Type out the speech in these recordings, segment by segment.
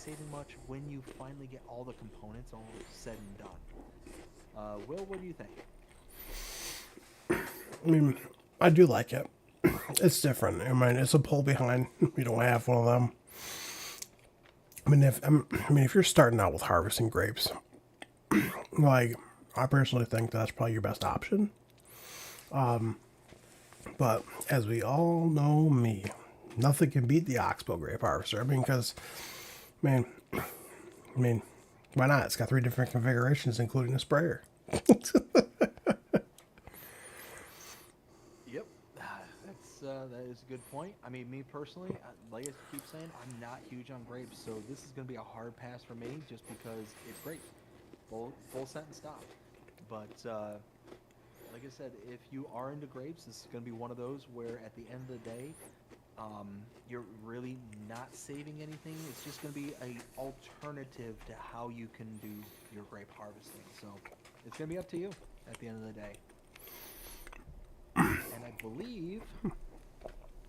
saving much when you finally get all the components all said and done. Will, what do you think? I mean, I do like it. It's different. I mean, it's a pull behind. We don't have one of them. I mean, if you're starting out with harvesting grapes, like I personally think that's probably your best option. But as we all know, me, nothing can beat the Oxbow grape harvester. I mean, because man, I mean, why not? It's got three different configurations, including a sprayer. Yep, that is a good point. I mean, me personally, like I keep saying, I'm not huge on grapes, so this is going to be a hard pass for me just because it's great, full sentence stop. But like I said, if you are into grapes, this is going to be one of those where at the end of the day, you're really not saving anything. It's just going to be a alternative to how you can do your grape harvesting. So it's going to be up to you at the end of the day. And I believe,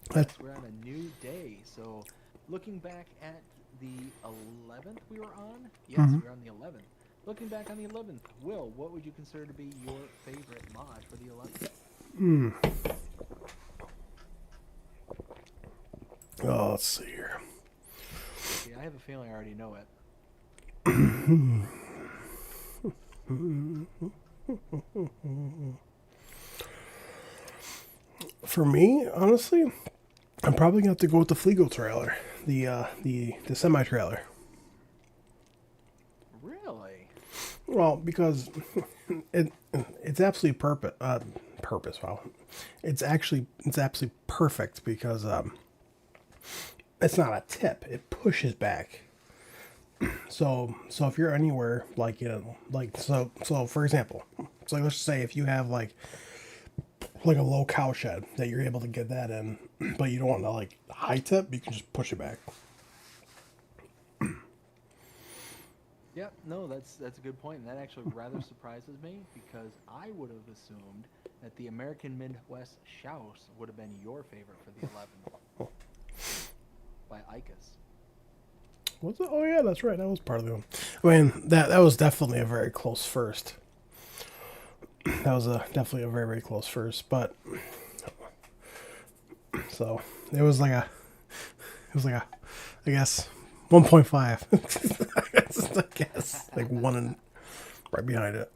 That's, yes, we're on a new day. So looking back at the 11th we were on, yes, mm-hmm. we're on the 11th. Looking back on the 11th, Will, what would you consider to be your favorite mod for the 11th? Oh, let's see here. See, I have a feeling I already know it. For me, honestly, I'm probably gonna have to go with the Fleagle trailer, the semi trailer. Really? Well, because it it's absolutely purpose. Well, it's absolutely perfect because it's not a tip; it pushes back. So if you're anywhere like so for example, so let's just say if you have like a low cow shed that you're able to get that in, but you don't want to like high tip, you can just push it back. Yeah, no, that's a good point, and that actually rather surprises me because I would have assumed that the American Midwest Shouse would have been your favorite for the 11th by Icus. Was it? Oh yeah, that's right. That was part of the one. I mean, that was definitely a very close first. That was a definitely a very close first, but so it was like a it was like a I guess 1.5. I guess like one and right behind it.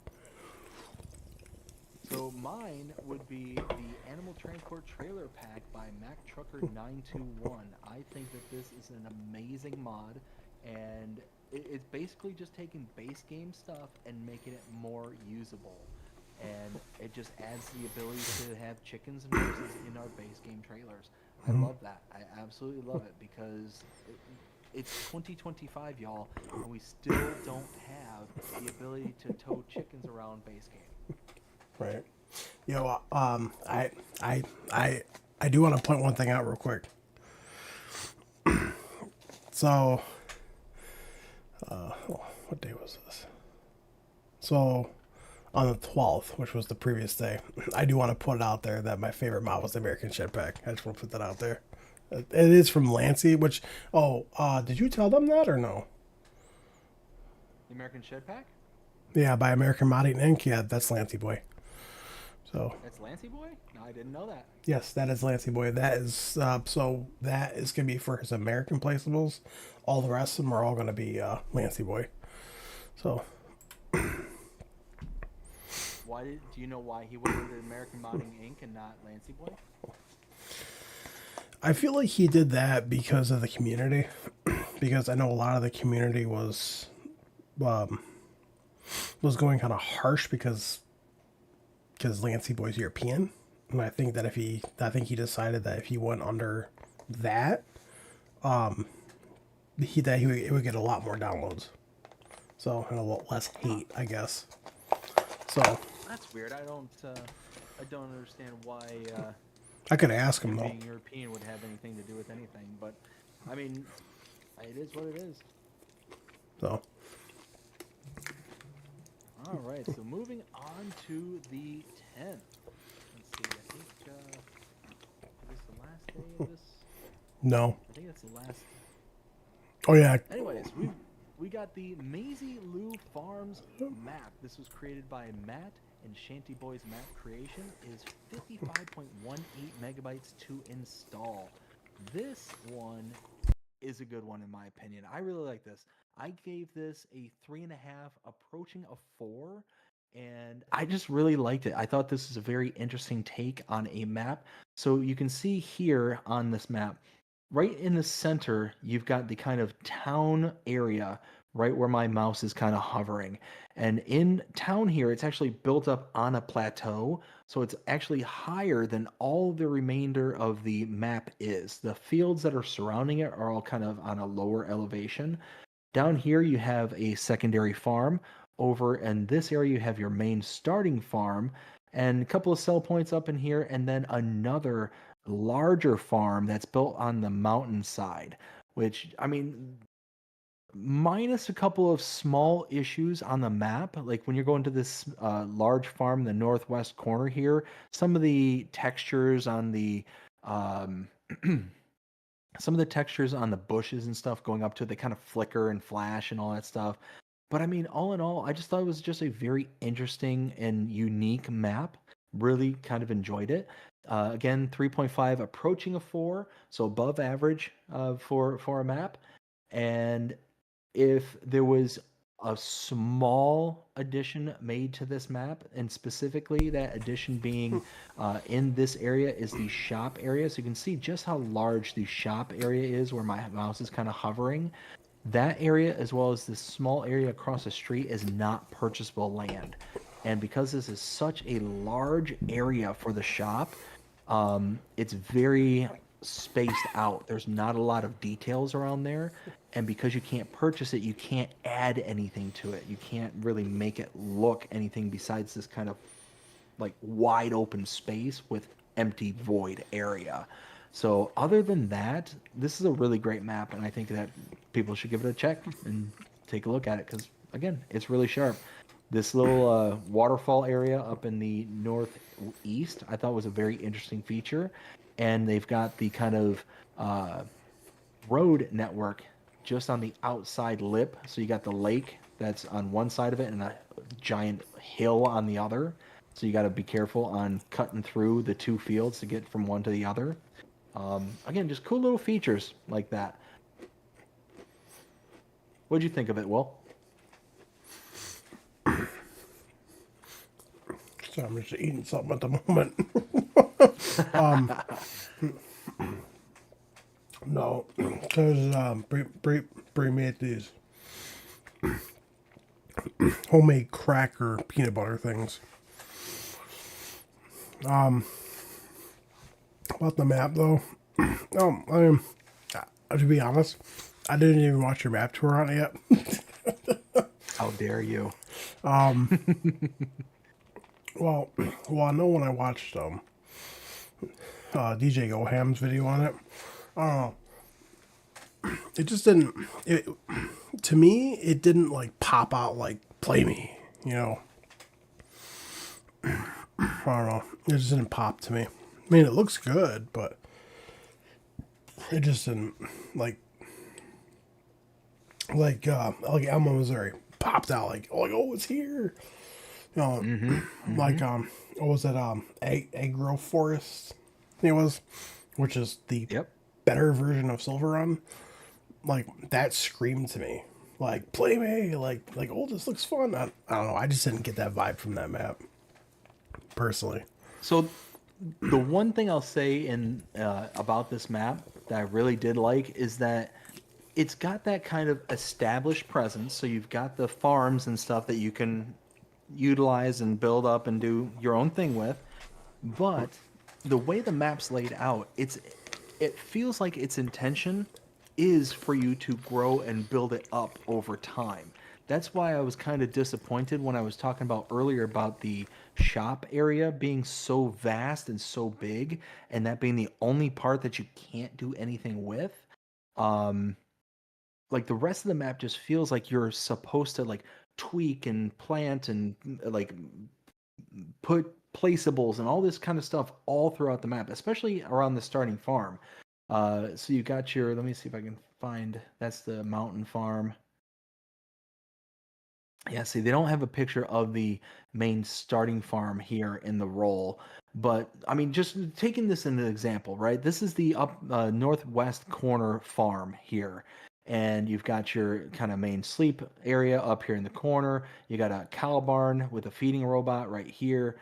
So mine would be the Animal Transport Trailer Pack by Mac Trucker 921. I think that this is an amazing mod, and it's basically just taking base game stuff and making it more usable. And it just adds the ability to have chickens and horses in our base game trailers. I love that. I absolutely love it because it's 2025, y'all, and we still don't have the ability to tow chickens around base game. Right. I I I I do want to point one thing out real quick. So, what day was this? So, on the 12th, which was the previous day, I do want to put it out there that my favorite mod was the American Shed Pack. I just want to put that out there. It is from Lancey, which, did you tell them that or no? The American Shed Pack? Yeah, by American Modding Inc. Yeah, that's Lancey Boy. So, That's Lancey Boy? No, I didn't know that. yes, that is Lancey Boy. That is, so that is going to be for his American placeables. All the rest of them are all going to be Lancey Boy. So, Do you know why he went under American Modding Inc. and not Lancey Boy? I feel like he did that because of the community. Because I know a lot of the community um, was going kind of harsh because Lancey Boy's European, and I think he decided that if he went under that, it would get a lot more downloads, so and a lot less Huh. hate, I guess. So That's weird. I don't understand why I could ask him him though. being European would have anything to do with anything. But I mean, it is what it is. So All right. So moving on to the 10th. Let's see. I think is this the last day of this? no, I think it's the last. Oh yeah. Anyways, we got the Maisie Lou Farms map. This was created by Matt and Shanty Boys Map Creation. It is 55.18 megabytes to install. This one is a good one in my opinion. I really like this. I gave this a 3.5, approaching a 4, and I just really liked it. I thought this is a very interesting take on a map. So you can see here on this map, right in the center, you've got the kind of town area right where my mouse is kind of hovering. And in town here, it's actually built up on a plateau. So it's actually higher than all the remainder of the map is. The fields that are surrounding it are all kind of on a lower elevation. Down here, you have a secondary farm. Over in this area, you have your main starting farm and a couple of sell points up in here, and then another larger farm that's built on the mountainside, which, I mean, minus a couple of small issues on the map. Like when you're going to this large farm in the northwest corner here, some of the textures on the um, some of the textures on the bushes and stuff going up to it, they kind of flicker and flash and all that stuff. But I mean, all in all, I just thought it was just a very interesting and unique map. Really kind of enjoyed it. Again, 3.5, approaching a 4, so above average for a map. And if there was a small addition made to this map, and specifically that addition being in this area is the shop area. So you can see just how large the shop area is where my mouse is kind of hovering. That area, as well as this small area across the street, is not purchasable land. And because this is such a large area for the shop, it's very spaced out. There's not a lot of details around there. And because you can't purchase it, you can't add anything to it. You can't really make it look anything besides this kind of like wide open space with empty void area. So other than that, this is a really great map, and I think that people should give it a check and take a look at it because again, it's really sharp. This little waterfall area up in the northeast, I thought was a very interesting feature, and they've got the kind of uh, road network just on the outside lip. So you got the lake that's on one side of it and a giant hill on the other. So you got to be careful on cutting through the two fields to get from one to the other. Again, just cool little features like that. What'd you think of it, Will? So I'm just eating something at the moment. No, because Brie made these homemade cracker peanut butter things. About the map though, I mean, to be honest, I didn't even watch your map tour on it yet. How dare you? Well, I know when I watched DJ Goham's video on it, it just didn't. It to me, it didn't like pop out like play me. You know, I don't know. It just didn't pop to me. I mean, it looks good, but it just didn't like Elmo, Missouri popped out like oh it's here. You know, like what was it Agro Forest? It was, which is the Yep. better version of Silver Run. Like that screamed to me like play me like oh this looks fun. I don't know. I just didn't get that vibe from that map personally. So the one thing I'll say in about this map that I really did like is that it's got that kind of established presence. So you've got the farms and stuff that you can utilize and build up and do your own thing with. But the way the map's laid out, it feels like its intention is for you to grow and build it up over time. That's why I was kind of disappointed when I was talking about earlier about the shop area being so vast and so big, and that being the only part that you can't do anything with. Um, like the rest of the map just feels like you're supposed to like tweak and plant and like put placeables and all this kind of stuff all throughout the map, especially around the starting farm. So you got your. Let me see if I can find, that's the mountain farm. Yeah, see, they don't have a picture of the main starting farm here in the roll, but I mean, just taking this as an example, right? This is the up northwest corner farm here, and you've got your kind of main sleep area up here in the corner. You got a cow barn with a feeding robot right here,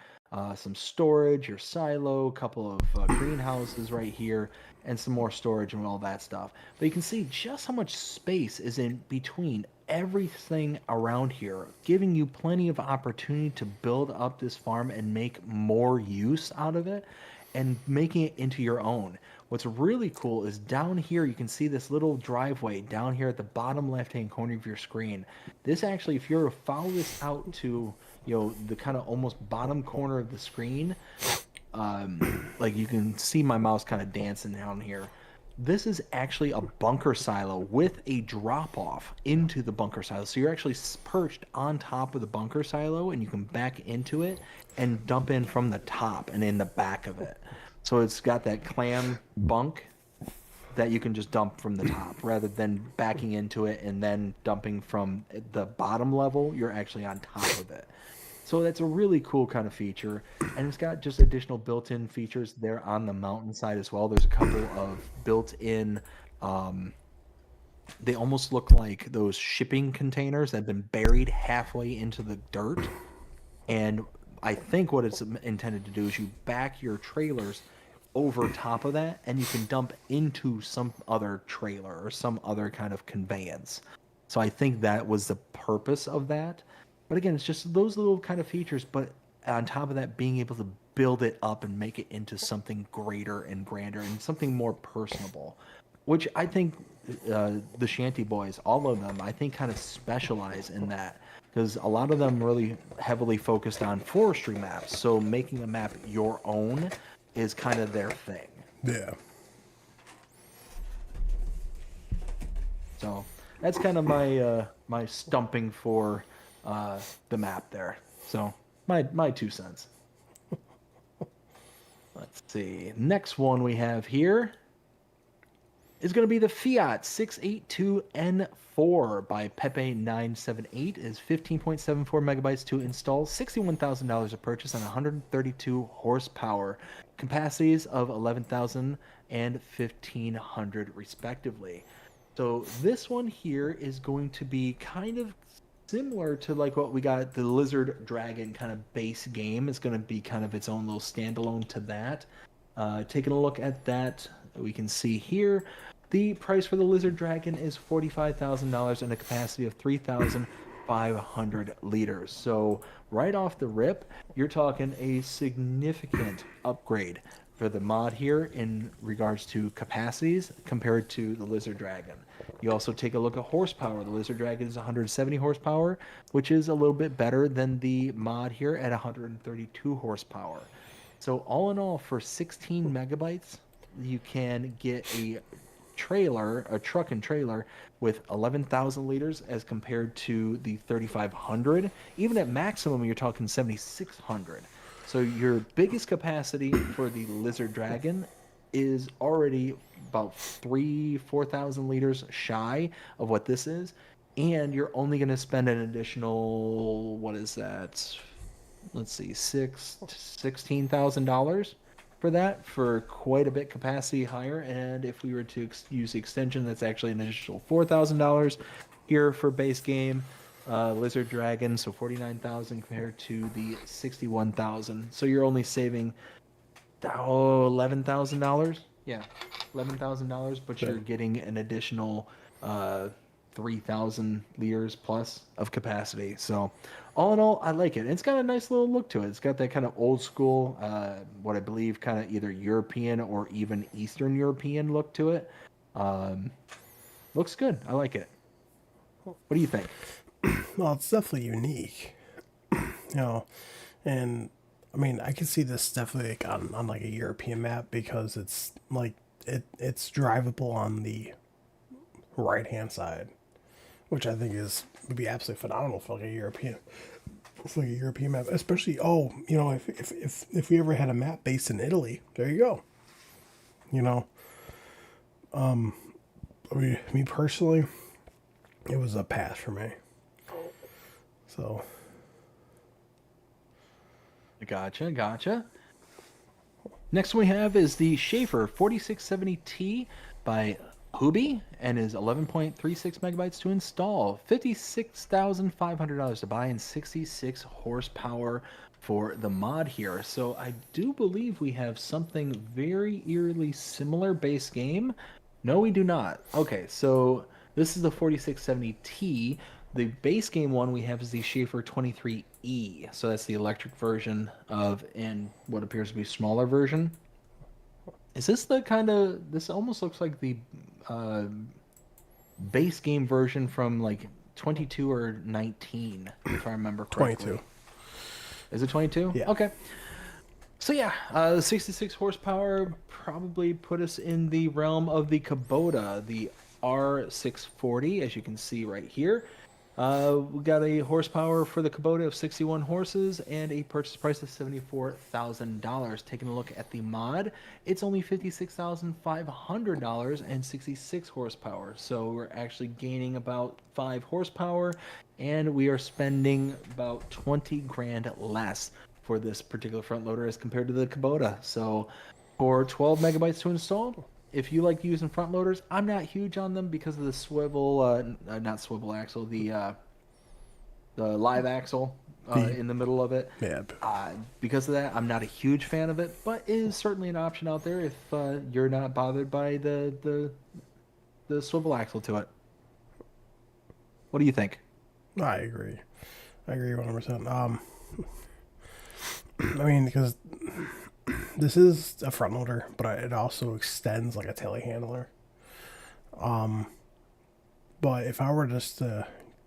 some storage, your silo, a couple of greenhouses right here, and some more storage and all that stuff. But you can see just how much space is in between everything around here, giving you plenty of opportunity to build up this farm and make more use out of it and making it into your own. What's really cool is down here, you can see this little driveway down here at the bottom left-hand corner of your screen. This actually, if you were to follow this out to, the kind of almost bottom corner of the screen, like you can see my mouse kind of dancing down here. This is actually a bunker silo with a drop off into the bunker silo. So you're actually perched on top of the bunker silo and you can back into it and dump in from the top and in the back of it. So it's got that clam bunk that you can just dump from the top rather than backing into it and then dumping from the bottom level. You're actually on top of it. So that's a really cool kind of feature, and it's got just additional built-in features there on the mountainside as well. There's a couple of built-in, they almost look like those shipping containers that have been buried halfway into the dirt. And I think what it's intended to do is you back your trailers over top of that, and you can dump into some other trailer or some other kind of conveyance. So I think that was the purpose of that. But again, it's just those little kind of features, but on top of that, being able to build it up and make it into something greater and grander and something more personable, which I think the Shanty Boys, all of them, I think kind of specialize in that because a lot of them really heavily focused on forestry maps. So making a map your own is kind of their thing. Yeah. So that's kind of my stumping for the map there. So my 2 cents. Let's see. Next one we have here is going to be the Fiat 682N4 by Pepe978. Is 15.74 megabytes to install, $61,000 to purchase, and 132 horsepower. Capacities of 11,000 and 1,500 respectively. So this one here is going to be kind of similar to like what we got the Lizard Dragon kind of base game. Is going to be kind of its own little standalone to that. Taking a look at that, we can see here the price for the Lizard Dragon is $45,000 and a capacity of 3,500 liters. So right off the rip, you're talking a significant upgrade for the mod here in regards to capacities compared to the Lizard Dragon. You also take a look at horsepower. The Lizard Dragon is 170 horsepower, which is a little bit better than the mod here at 132 horsepower. So all in all, for 16 megabytes, you can get a truck and trailer with 11,000 liters as compared to the 3,500. Even at maximum, you're talking 7,600. So your biggest capacity for the Lizard Dragon is already about 4,000 liters shy of what this is, and you're only going to spend an additional, what is that? Let's see, $16,000 for that, for quite a bit capacity higher. And if we were to use the extension, that's actually an additional $4,000 here for base game. Lizard Dragon, so 49,000 compared to the 61,000. So you're only saving $11,000. Yeah, $11,000, but you're getting an additional 3,000 liters plus of capacity. So all in all, I like it. It's got a nice little look to it. It's got that kind of old school, what I believe kind of either European or even Eastern European look to it. Looks good. I like it. What do you think? Well, it's definitely unique, and I mean, I can see this definitely like on like a European map because it's like it's drivable on the right hand side, which I think would be absolutely phenomenal for like a European map, especially if we ever had a map based in Italy, there you go. I mean, me personally, it was a pass for me. So, Gotcha. Next we have is the Schaefer 4670T by Hubi and is 11.36 megabytes to install, $56,500 to buy, and 66 horsepower for the mod here. So I do believe we have something very eerily similar base game. No, we do not. Okay, so this is the 4670T. The base game one we have is the Schaefer 23E. So that's the electric version of, and what appears to be a smaller version. Is this the kind of, this almost looks like the uh, base game version from like 22 or 19, if I remember correctly. 22. Is it 22? Yeah. Okay. So yeah, 66 horsepower probably put us in the realm of the Kubota, the R640, as you can see right here. We got a horsepower for the Kubota of 61 horses and a purchase price of $74,000. Taking a look at the mod, it's only $56,500 and 66 horsepower. So we're actually gaining about 5 horsepower, and we are spending about 20 grand less for this particular front loader as compared to the Kubota. So for 12 megabytes to install, if you like using front loaders, I'm not huge on them because of the swivel, not swivel axle, the live axle in the middle of it. Yeah. Because of that, I'm not a huge fan of it, but it is certainly an option out there if you're not bothered by the swivel axle to it. What do you think? I agree. I agree 100%. I mean, because this is a front loader, but it also extends like a telehandler. But if I were just to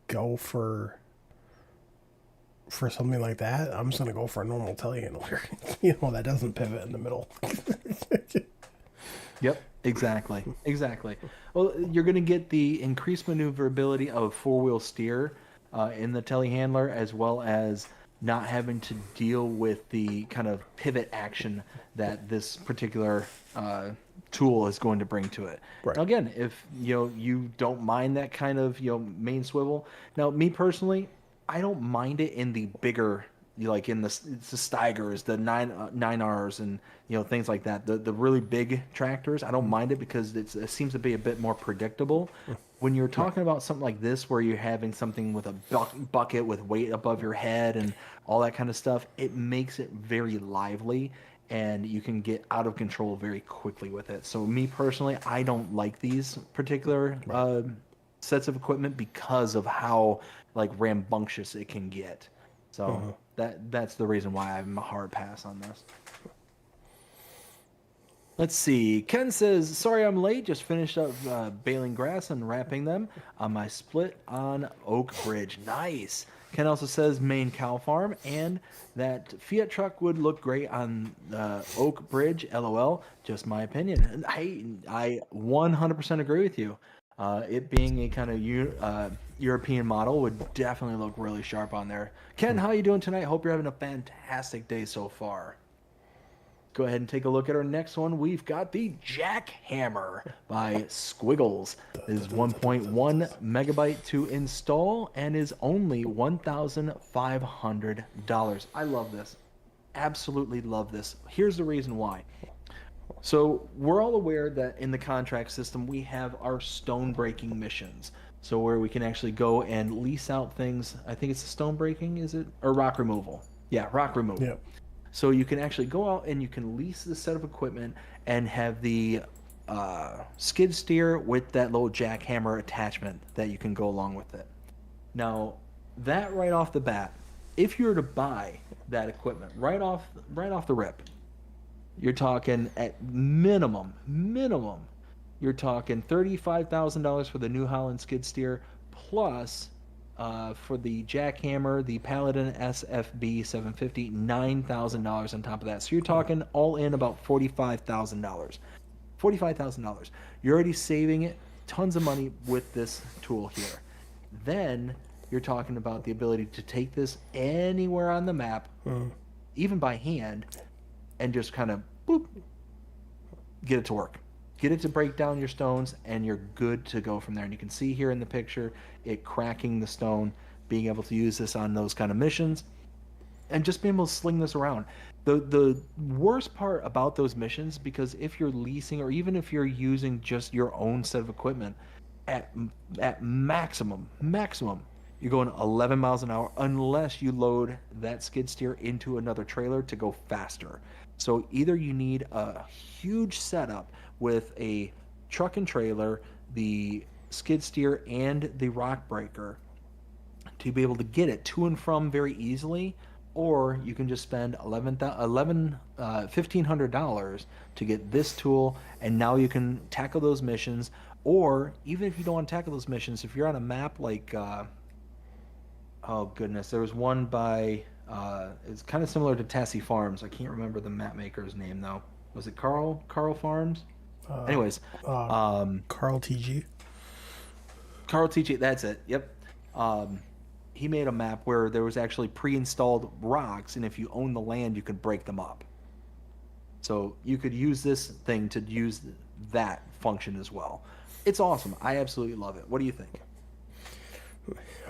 go for something like that, I'm just gonna go for a normal telehandler. That doesn't pivot in the middle. Yep, exactly. Well, you're going to get the increased maneuverability of four-wheel steer in the telehandler, as well as not having to deal with the kind of pivot action that this particular tool is going to bring to it. Right. Now, again, if you don't mind that kind of main swivel. Now, me personally, I don't mind it in the bigger, like in it's the Steigers, the 9Rs, and things like that. The really big tractors, I don't mind it because it seems to be a bit more predictable. When you're talking about something like this, where you're having something with a bucket with weight above your head and all that kind of stuff, it makes it very lively, and you can get out of control very quickly with it. So me personally, I don't like these particular sets of equipment because of how like rambunctious it can get. So that's the reason why I'm a hard pass on this. Let's see. Ken says, sorry I'm late. Just finished up baling grass and wrapping them on my split on Oak Bridge. Nice. Ken also says Maine cow farm and that Fiat truck would look great on Oak Bridge. LOL. Just my opinion. And I 100% agree with you. It being a kind of European model would definitely look really sharp on there. Ken, how you doing tonight? Hope you're having a fantastic day so far. Go ahead and take a look at our next one. We've got the Jackhammer by Squiggles. It is 1.1 megabyte to install and is only $1,500. I love this. Absolutely love this. Here's the reason why. So we're all aware that in the contract system, we have our stone breaking missions. So where we can actually go and lease out things. I think it's stone breaking, is it? Or rock removal. Yeah, rock removal. Yep. So you can actually go out and you can lease the set of equipment and have the skid steer with that little jackhammer attachment that you can go along with it. Now, that right off the bat, if you were to buy that equipment right off the rip, you're talking at minimum, you're talking $35,000 for the New Holland skid steer, plus for the jackhammer, the Paladin SFB 750, $9,000 on top of that. So you're talking all in about $45,000. $45,000. You're already saving it tons of money with this tool here. Then you're talking about the ability to take this anywhere on the map, even by hand, and just kind of boop, get it to work. get it to break down your stones, and you're good to go from there. And you can see here in the picture it cracking the stone, being able to use this on those kind of missions, and just being able to sling this around. The worst part about those missions, because if you're leasing or even if you're using just your own set of equipment, at at maximum, you're going 11 miles an hour unless you load that skid steer into another trailer to go faster. So either you need a huge setup with a truck and trailer, the skid steer, and the rock breaker to be able to get it to and from very easily, or you can just spend $1,500 to get this tool, and now you can tackle those missions. Or even if you don't want to tackle those missions, if you're on a map like, oh goodness, there was one by, it's kind of similar to Tassie Farms. I can't remember the map maker's name though. Was it Carl Farms? Uh, Anyways, uh, um, Carl TG. Carl TJ, that's it. Yep. Um, he made a map where there was actually pre-installed rocks, and if you own the land, you could break them up. So you could use this thing to use that function as well. It's awesome. I absolutely love it. What do you think?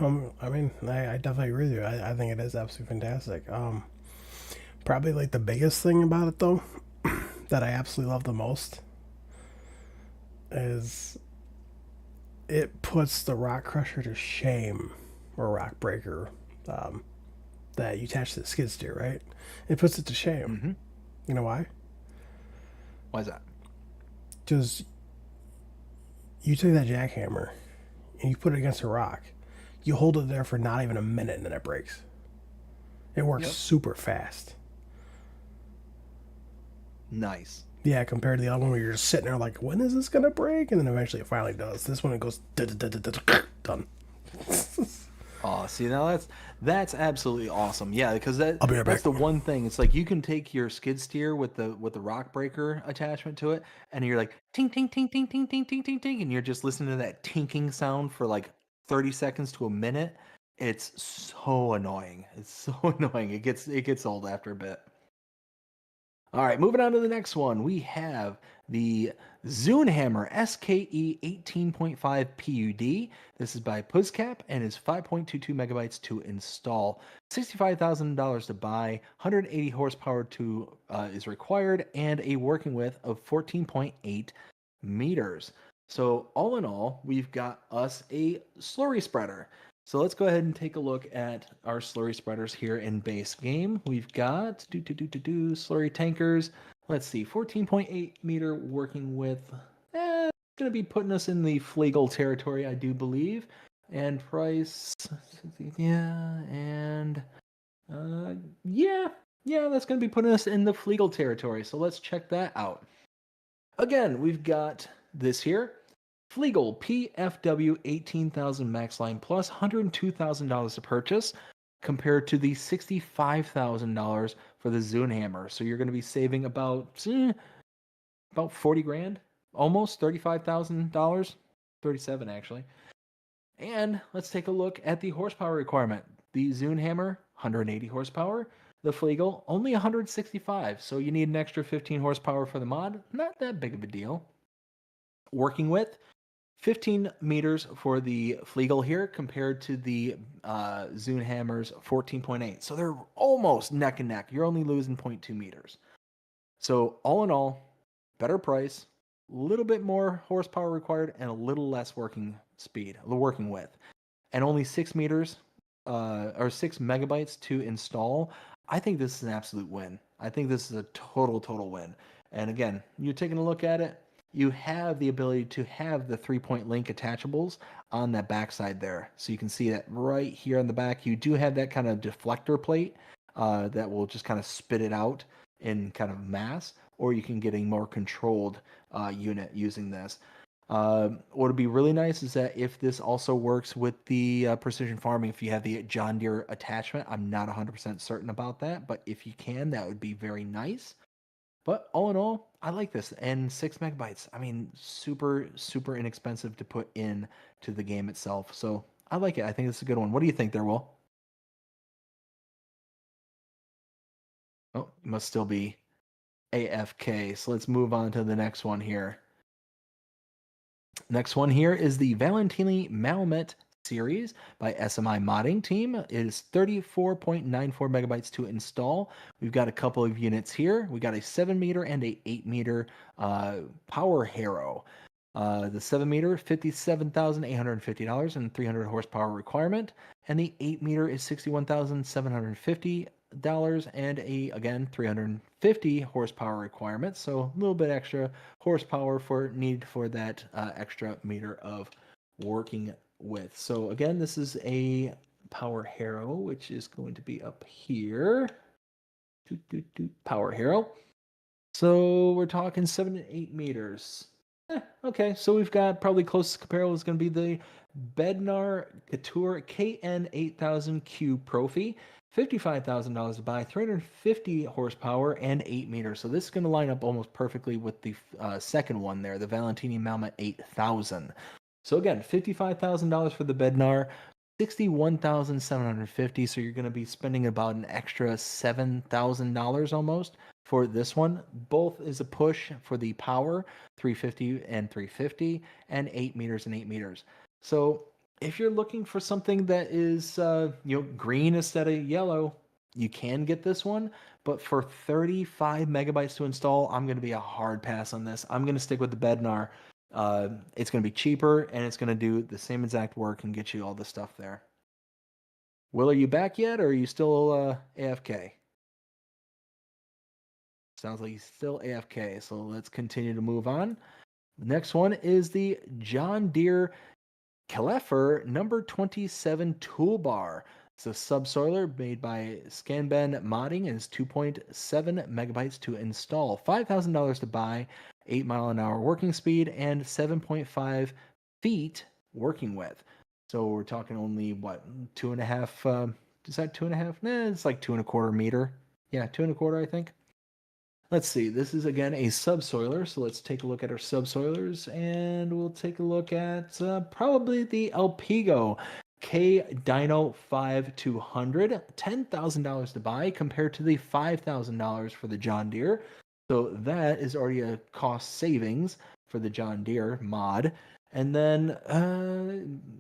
I mean, I definitely agree with you. I think it is absolutely fantastic. Probably like the biggest thing about it though, that I absolutely love the most, is it puts the rock crusher to shame, or rock breaker, um, that you attach to the skid steer, right? It puts it to shame. Mm-hmm. You know why? Why is that? Because you take that jackhammer and you put it against a rock, you hold it there for not even a minute and then it breaks. It works Yep. super fast. Nice. Yeah, compared to the other one where you're just sitting there like, when is this gonna break? And then eventually it finally does. This one it goes done. Oh, see now that's absolutely awesome. Yeah, because I'll be right that's back. the one thing. It's like you can take your skid steer with the rock breaker attachment to it, and you're like ting ting ting ting ting ting ting ting ting, and you're just listening to that tinking sound for like 30 seconds to a minute. It's so annoying. It's so annoying. It gets old after a bit. All right, moving on to the next one. We have the Zune SKE 18.5 PUD. This is by Puzzcap and is 5.22 megabytes to install. $65,000 to buy, 180 horsepower to is required, and a working width of 14.8 meters. So all in all, we've got us a slurry spreader. So let's go ahead and take a look at our slurry spreaders here in base game. We've got slurry tankers. Let's see, 14.8 meter working with. Going to be putting us in the Flegel territory, I do believe. And price, yeah, and uh, yeah, yeah, that's going to be putting us in the Flegel territory. So let's check that out. Again, we've got this here. Flegel PFW 18,000 max line plus $102,000 to purchase compared to the $65,000 for the Zune hammer. So you're going to be saving about 40 grand, almost $35,000, 37 actually. And let's take a look at the horsepower requirement. The Zune hammer 180 horsepower, the Flegel only 165. So you need an extra 15 horsepower for the mod. Not that big of a deal. Working with 15 meters for the Flegel here compared to the Zune Hammer's 14.8. So they're almost neck and neck. You're only losing 0.2 meters. So all in all, better price, a little bit more horsepower required, and a little less working speed, the working width, and only 6 meters or 6 megabytes to install. I think this is an absolute win. I think this is a total win. And again, you're taking a look at it, you have the ability to have the 3-point link attachables on that backside there. So you can see that right here on the back. You do have that kind of deflector plate that will just kind of spit it out in kind of mass, or you can get a more controlled unit using this. What would be really nice is that if this also works with the precision farming, if you have the John Deere attachment, I'm not 100% certain about that, but if you can, that would be very nice. But all in all, I like this. And 6 megabytes, I mean, super inexpensive to put in to the game itself. So I like it. I think it's a good one. What do you think there, Will? Oh, you must still be AFK. So let's move on to the next one here. Next one here is the Valentini Malmet series by SMI Modding Team. It is 34.94 megabytes to install. We've got a couple of units here. We got a 7 meter and a 8 meter power harrow. The 7 meter, $57,850 and 300 horsepower requirement, and the 8 meter is $61,750 and again 350 horsepower requirement. So a little bit extra horsepower need for that extra meter of working with. So again, this is a power harrow, which is going to be up here. Power harrow. So we're talking 7 to 8 meters. Okay, so we've got probably closest comparable is going to be the Bednar Couture KN8000Q Profi. $55,000 to buy, 350 horsepower, and 8 meters. So this is going to line up almost perfectly with the second one there, the Valentini Malmet 8000. So again, $55,000 for the Bednar, 61,750. So you're going to be spending about an extra $7,000 almost for this one. Both is a push for the power, 350 and 350, and 8 meters and 8 meters. So if you're looking for something that is green instead of yellow, you can get this one. But for 35 megabytes to install, I'm going to be a hard pass on this. I'm going to stick with the Bednar. It's going to be cheaper, and it's going to do the same exact work and get you all the stuff there. Will, are you back yet, or are you still AFK? Sounds like he's still AFK, so let's continue to move on. The next one is the John Deere Klepher number 27 toolbar. It's a subsoiler made by Scanben Modding and is 2.7 megabytes to install. $5,000 to buy, 8-mile-an-hour working speed, and 7.5 feet working width. So we're talking only, what, 2.5, is that 2.5? Nah, it's like 2.25 meter. Yeah, 2.25, I think. Let's see, this is again a subsoiler, so let's take a look at our subsoilers, and we'll take a look at probably the Alpigo K Dino 5200, $10,000 to buy compared to the $5,000 for the John Deere. So that is already a cost savings for the John Deere mod. And then,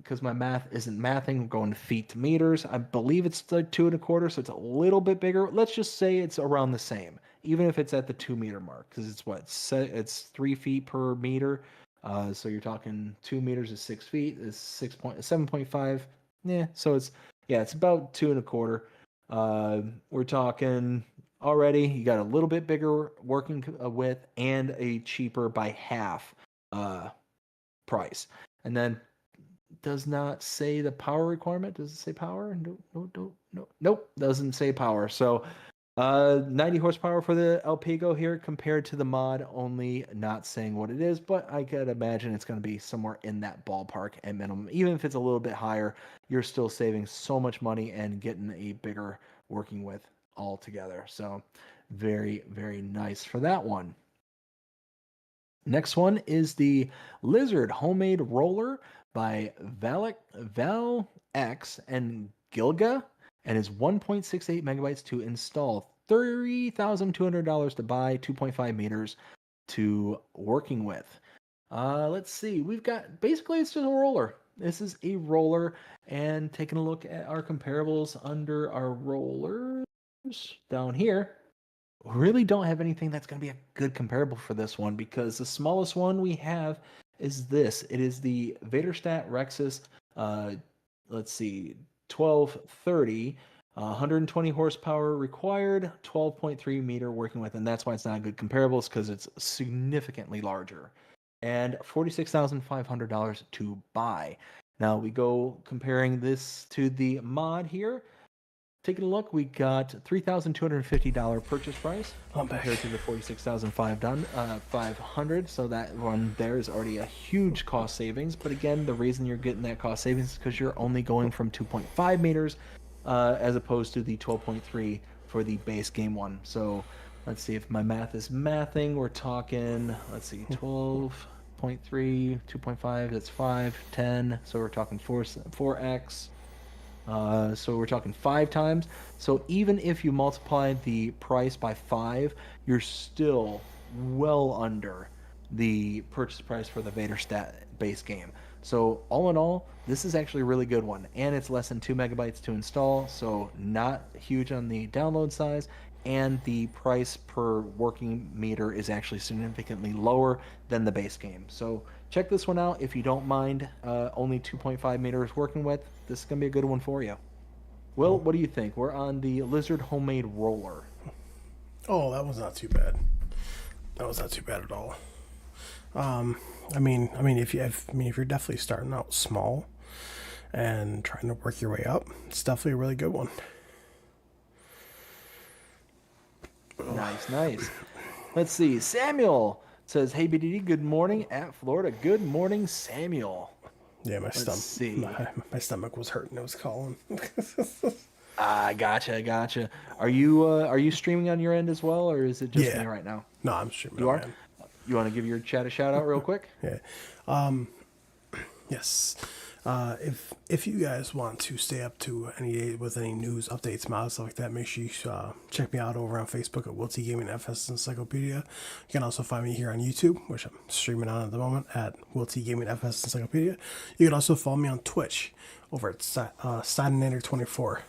because my math isn't mathing, I'm going feet to meters. I believe it's like 2.25, so it's a little bit bigger. Let's just say it's around the same, even if it's at the 2 meter mark, because it's what? It's 3 feet per meter. So you're talking 2 meters is 6 feet, is 7.5. Yeah, so it's about 2.25. We're talking already, you got a little bit bigger working width and a cheaper by half price. And then does not say the power requirement. Does it say power? Nope, doesn't say power. So 90 horsepower for the Alpigo here compared to the mod, only not saying what it is, but I could imagine it's going to be somewhere in that ballpark at minimum. Even if it's a little bit higher, you're still saving so much money and getting a bigger working with altogether. So very, very nice for that one. Next one is the Lizard Homemade Roller by Val X and Gilga, and is 1.68 megabytes to install, $3,200 to buy, 2.5 meters to working with. Let's see, we've got, basically it's just a roller. This is a roller, and taking a look at our comparables under our rollers down here, really don't have anything that's going to be a good comparable for this one, because the smallest one we have is this. It is the Vaderstadt Rexus, let's see, 1230, 120 horsepower required, 12.3 meter working with, and that's why it's not a good comparable, because it's significantly larger. And $46,500 to buy. Now we go comparing this to the mod here. Taking a look, we got $3,250 purchase price compared to the $46,500. So that one there is already a huge cost savings. But again, the reason you're getting that cost savings is because you're only going from 2.5 meters as opposed to the 12.3 for the base game one. So let's see if my math is mathing. We're talking, let's see, 12.3, 2.5, that's 5, 10. So we're talking 4x. So we're talking 5 times. So even if you multiply the price by 5, you're still well under the purchase price for the Vader Stat base game. So all in all, this is actually a really good one, and it's less than 2 MB to install, so not huge on the download size. And the price per working meter is actually significantly lower than the base game. So check this one out if you don't mind. Only 2.5 meters working with. This is gonna be a good one for you. Will, Oh, what do you think? We're on the Lizard Homemade Roller. oh, that was not too bad. That was not too bad at all. If you're definitely starting out small and trying to work your way up, it's definitely a really good one. Nice, nice. Let's see. Samuel says, "Hey BDD, good morning at Florida. Good morning, Samuel." Yeah, my Let's stomach, see. my stomach was hurting. It was calling. Ah, gotcha, gotcha. Are you streaming on your end as well, or is it just Yeah. me right now? No, I'm streaming You on my are. end. You want to give your chat a shout out real quick? Yeah. Yes. If you guys want to stay up to any news, updates, mods, stuff like that, make sure you check me out over on Facebook at Wilty Gaming FS Encyclopedia. You can also find me here on YouTube, which I'm streaming on at the moment at Wilty Gaming FS Encyclopedia. You can also follow me on Twitch over at Sidinator24.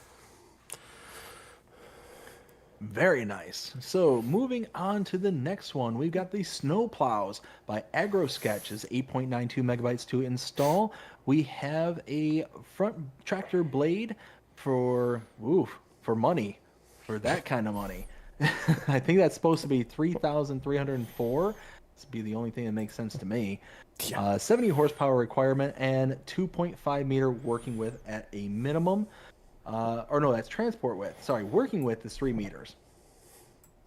Very nice. So moving on to the next one, we've got the Snow Plows by AgroSketch. It's 8.92 MB to install. We have a front tractor blade for money, for that kind of money. I think that's supposed to be 3,304. This would be the only thing that makes sense to me. Yeah. 70 horsepower requirement and 2.5 meter working width at a minimum. Or no, that's transport width. Sorry, working width is 3 meters.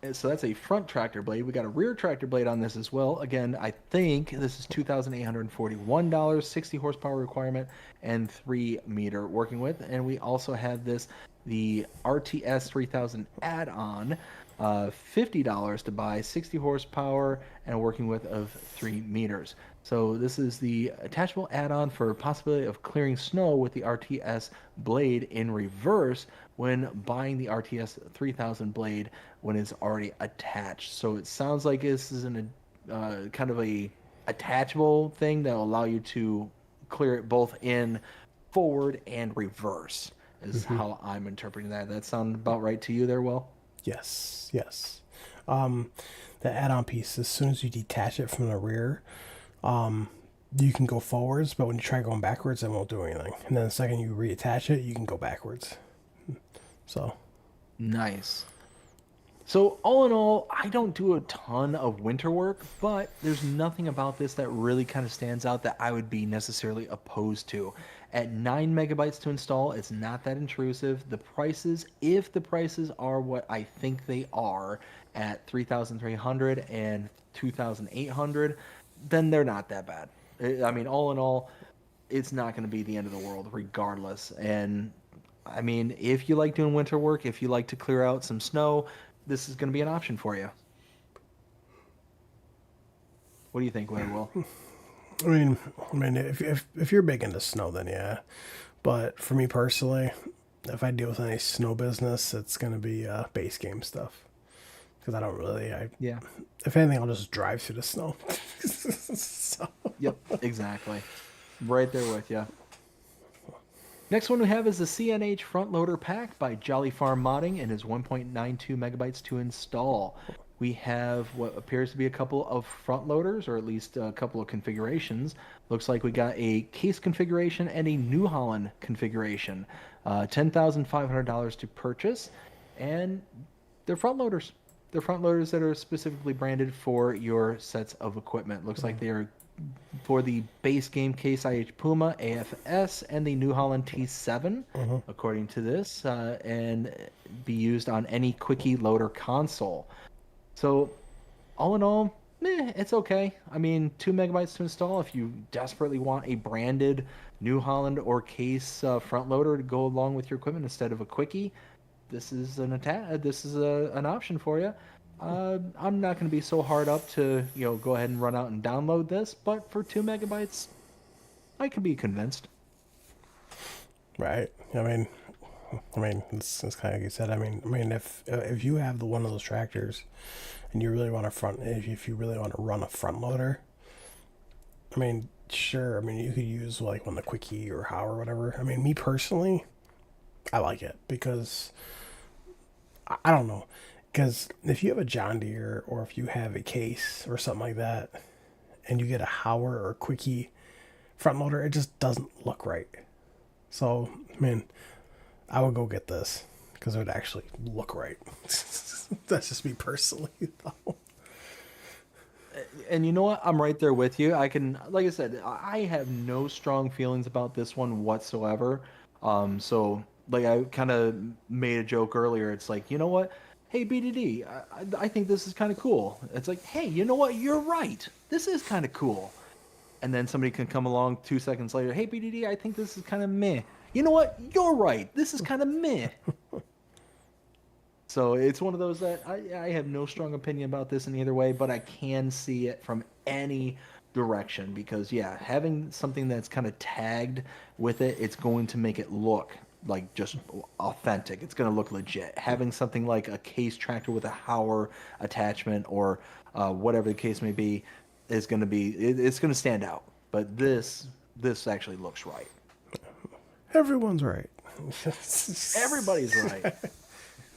And so that's a front tractor blade. We got a rear tractor blade on this as well. Again, I think this is $2,841, 60 horsepower requirement, and 3 meter working width. And we also have the RTS 3000 add-on, $50 to buy, 60 horsepower, and a working width of 3 meters. So this is the attachable add-on for possibility of clearing snow with the RTS blade in reverse when buying the RTS 3000 blade when it's already attached. So it sounds like this is kind of a attachable thing that will allow you to clear it both in forward and reverse is how I'm interpreting that. That sound about right to you there, Will? Yes. Yes. The add-on piece, as soon as you detach it from the rear, you can go forwards, but when you try going backwards, it won't do anything. And then the second you reattach it, you can go backwards. So, Nice. So all in all, I don't do a ton of winter work, but there's nothing about this that really kind of stands out that I would be necessarily opposed to. At 9 megabytes to install, it's not that intrusive. The prices, if the prices are what I think they are at 3,300 and 2,800, then they're not that bad. I mean, all in all, it's not going to be the end of the world regardless. And I mean, if you like doing winter work, if you like to clear out some snow, this is going to be an option for you. What do you think, Will? if you're big into snow, then yeah. But for me personally, if I deal with any snow business, it's gonna be base game stuff because I don't really. Yeah. If anything, I'll just drive through the snow. So, Yep, exactly. Right there with you. Next one we have is the CNH Front Loader Pack by Jolly Farm Modding and is 1.92 megabytes to install. We have what appears to be a couple of front loaders, or at least a couple of configurations. Looks like we got a case configuration and a New Holland configuration. $10,500 to purchase, and they're front loaders. They're front loaders that are specifically branded for your sets of equipment. Looks like they are for the base game Case IH Puma AFS and the New Holland T7, according to this, and be used on any quickie loader console. So, all in all, it's okay. I mean, 2 megabytes to install. If you desperately want a branded New Holland or Case front loader to go along with your equipment instead of a quickie, this is an option for you. I'm not going to be so hard up to go ahead and run out and download this, but for 2 megabytes, I can be convinced. right. I mean, I mean, it's kind of like you said. I mean, if you have the one of those tractors, and you really want to if you really want to run a front loader, I mean, sure. I mean, you could use like one of the Quickie or How or whatever. I mean, me personally, I like it because I don't know. Because if you have a John Deere or if you have a Case or something like that, and you get a Hauer or a Quickie front loader, it just doesn't look right. So, I mean, I would go get this because it would actually look right. That's just me personally, though. And you know what? I'm right there with you. I can, like I said, I have no strong feelings about this one whatsoever. So like I kind of made a joke earlier. It's like, you know what? Hey, BDD, I think this is kind of cool. It's like, hey, you know what? You're right. This is kind of cool. And then somebody can come along 2 seconds later. Hey, BDD, I think this is kind of meh. You know what? You're right. This is kind of meh. So it's one of those that I have no strong opinion about this in either way, but I can see it from any direction because, yeah, having something that's kind of tagged with it, it's going to make it look like just authentic. It's going to look legit. Having something like a case tractor with a Hauer attachment or whatever the case may be is going to be, it's going to stand out. But this actually looks right. Everyone's right. Everybody's right.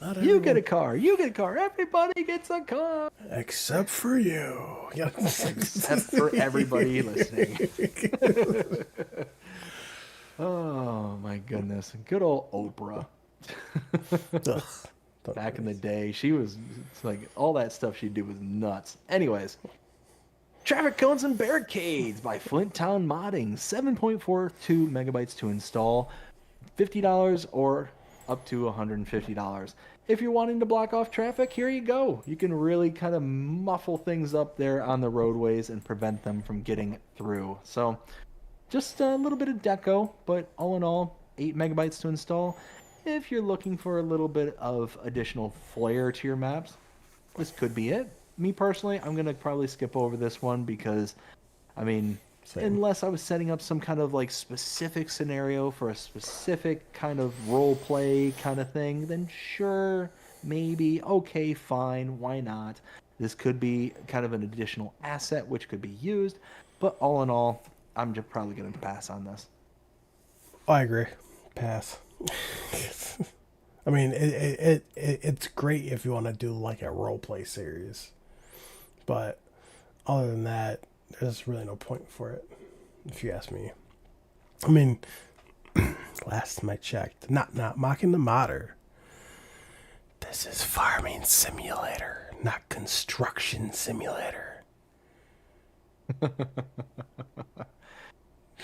Not You everyone. get a car. You get a car. Everybody gets a car. Except for you. Yeah. Except for everybody listening. Oh my goodness. Good old Oprah. Ugh. Back in the day, she was, it's like all that stuff she'd do was nuts. Anyways, Traffic Cones and Barricades by Flint Town Modding. 7.42 megabytes to install. $50 or up to $150. If you're wanting to block off traffic, here you go. You can really kind of muffle things up there on the roadways and prevent them from getting through. So just a little bit of deco, but all in all, 8 megabytes to install. If you're looking for a little bit of additional flair to your maps, this could be it. Me personally, I'm going to probably skip over this one because, I mean, Same. unless I was setting up some kind of like specific scenario for a specific kind of role play kind of thing, then sure, maybe, okay, fine, why not? This could be kind of an additional asset which could be used, but all in all, I'm just probably going to pass on this. I agree. Pass. I mean, it's great if you want to do like a role play series, but other than that, there's really no point for it, if you ask me. I mean, last time I checked, not mocking the modder. This is farming simulator, not construction simulator.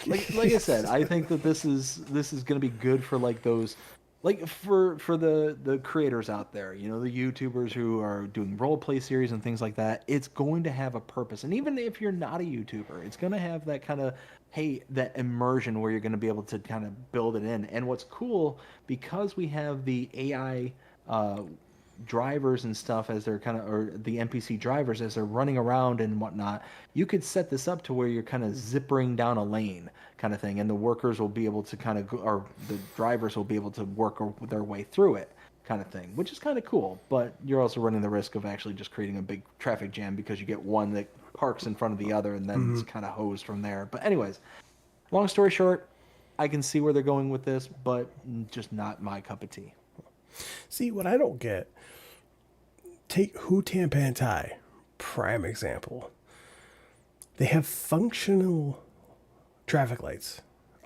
Like I said, I think that this is going to be good for like those, like for the creators out there, you know, the YouTubers who are doing role play series and things like that. It's going to have a purpose, and even if you're not a YouTuber, it's going to have that kind of, hey, that immersion where you're going to be able to kind of build it in. And what's cool, because we have the AI drivers and stuff as they're kind of, or the NPC drivers as they're running around and whatnot, you could set this up to where you're kind of zippering down a lane kind of thing, and the workers will be able to kind of go, or the drivers will be able to work their way through it kind of thing, which is kind of cool. But you're also running the risk of actually just creating a big traffic jam because you get one that parks in front of the other and then it's kind of hosed from there. But anyways, long story short, I can see where they're going with this, but just not my cup of tea. See, what I don't get, take Hu Tampan Tai, prime example. They have functional traffic lights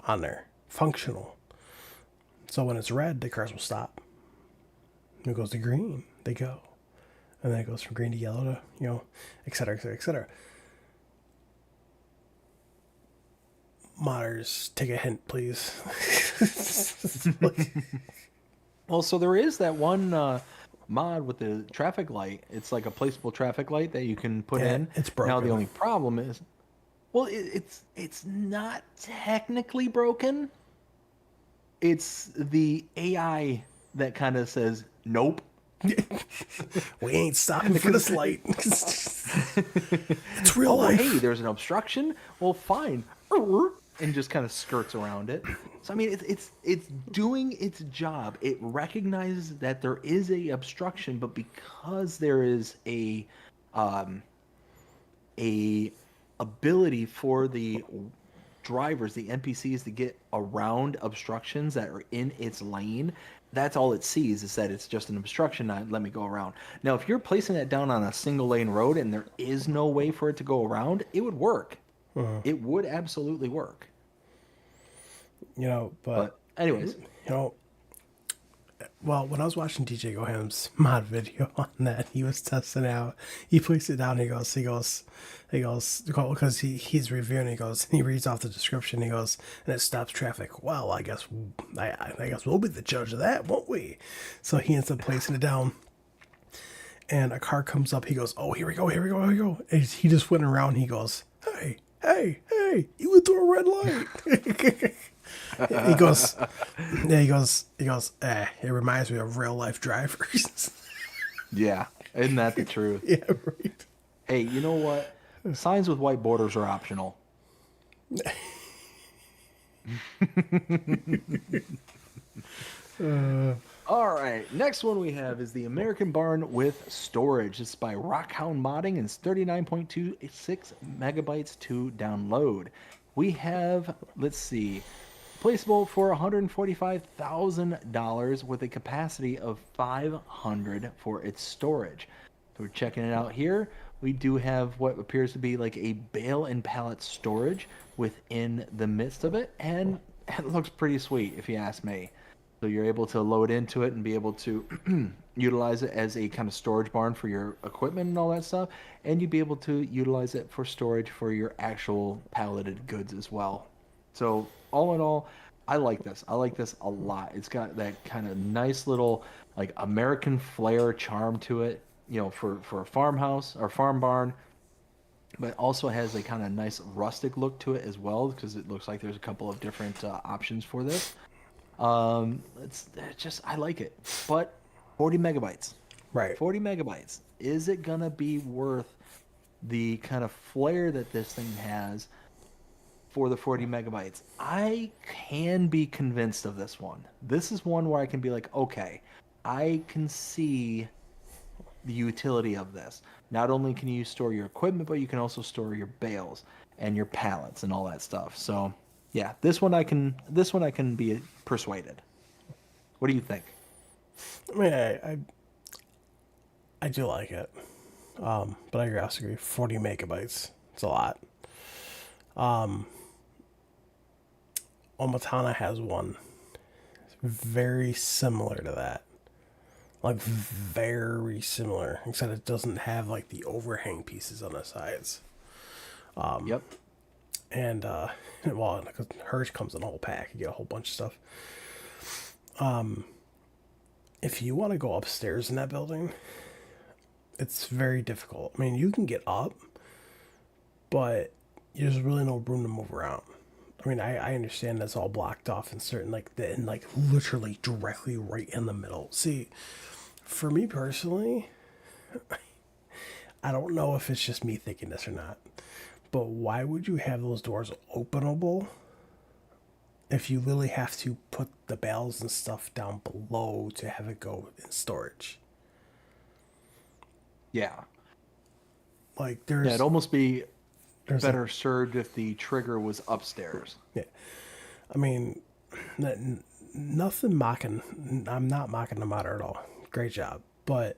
on there. Functional. So when it's red, the cars will stop. When it goes to green, they go. And then it goes from green to yellow to, you know, et cetera, et cetera, et cetera. Modders, take a hint, please. Well, so there is that one mod with the traffic light. It's like a placeable traffic light that you can put in. It's Now broken. the only problem is, well, it's not technically broken. It's the AI that kind of says nope. We ain't stopping for this light. It's real Oh, life. hey, there's an obstruction. Well, fine. and just kind of skirts around it. So I mean, it's doing its job. It recognizes that there is a obstruction, but because there is um, a ability for the drivers, the NPCs, to get around obstructions that are in its lane. That's all it sees is that it's just an obstruction. Not let me go around. Now, if you're placing it down on a single lane road and there is no way for it to go around, it would work. It would absolutely work. But But anyways, know, well, when I was watching DJ Goham's mod video on that, he was testing out. He placed it down. Because he's reviewing. He reads off the description. He goes, and it stops traffic. Well, I guess we'll be the judge of that, won't we? So he ends up placing it down, and a car comes up. He goes, oh, here we go, here we go, here we go. And he just went around. He goes, hey, you went through a red light. He goes, yeah, it reminds me of real life drivers. yeah, isn't that the truth? Yeah, right. Hey, you know what? Signs with white borders are optional. All right, next one we have is the American Barn with storage. It's by Rockhound Modding and it's 39.26 megabytes to download. We have, let's see, placeable for $145,000 with a capacity of 500 for its storage. So we're checking it out here. We do have what appears to be like a bale and pallet storage within the midst of it, and it looks pretty sweet if you ask me. So you're able to load into it and be able to utilize it as a kind of storage barn for your equipment and all that stuff, and you'd be able to utilize it for storage for your actual palleted goods as well. So all in all, I like this. I like this a lot. It's got that kind of nice little like American flair charm to it, for a farmhouse or farm barn, but also has a kind of nice rustic look to it as well because it looks like there's a couple of different options for this. It's just I like it, but 40 megabytes, Right. 40 megabytes. Is it gonna be worth the kind of flair that this thing has for the 40 megabytes? I can be convinced of this one. This is one where I can be like, okay, I can see the utility of this. Not only can you store your equipment, but you can also store your bales and your pallets and all that stuff. So, yeah, this one I can be persuaded. What do you think? I mean, I do like it. But I also agree, 40 megabytes. It's a lot. Omatana has one very similar to that. Like, very similar. Except it doesn't have, like, the overhang pieces on the sides. Yep. And, well, because hers comes in a whole pack. You get a whole bunch of stuff. If you want to go upstairs in that building, it's very difficult. I mean, you can get up, but there's really no room to move around. I mean, I understand that's all blocked off in certain, like literally directly right in the middle. See, for me personally, I don't know if it's just me thinking this or not, but why would you have those doors openable if you really have to put the bales and stuff down below to have it go in storage? Yeah. Like, Yeah, it'd almost be there's better served if the trigger was upstairs. yeah. I mean, nothing mocking. I'm not mocking the modder at all. Great job. But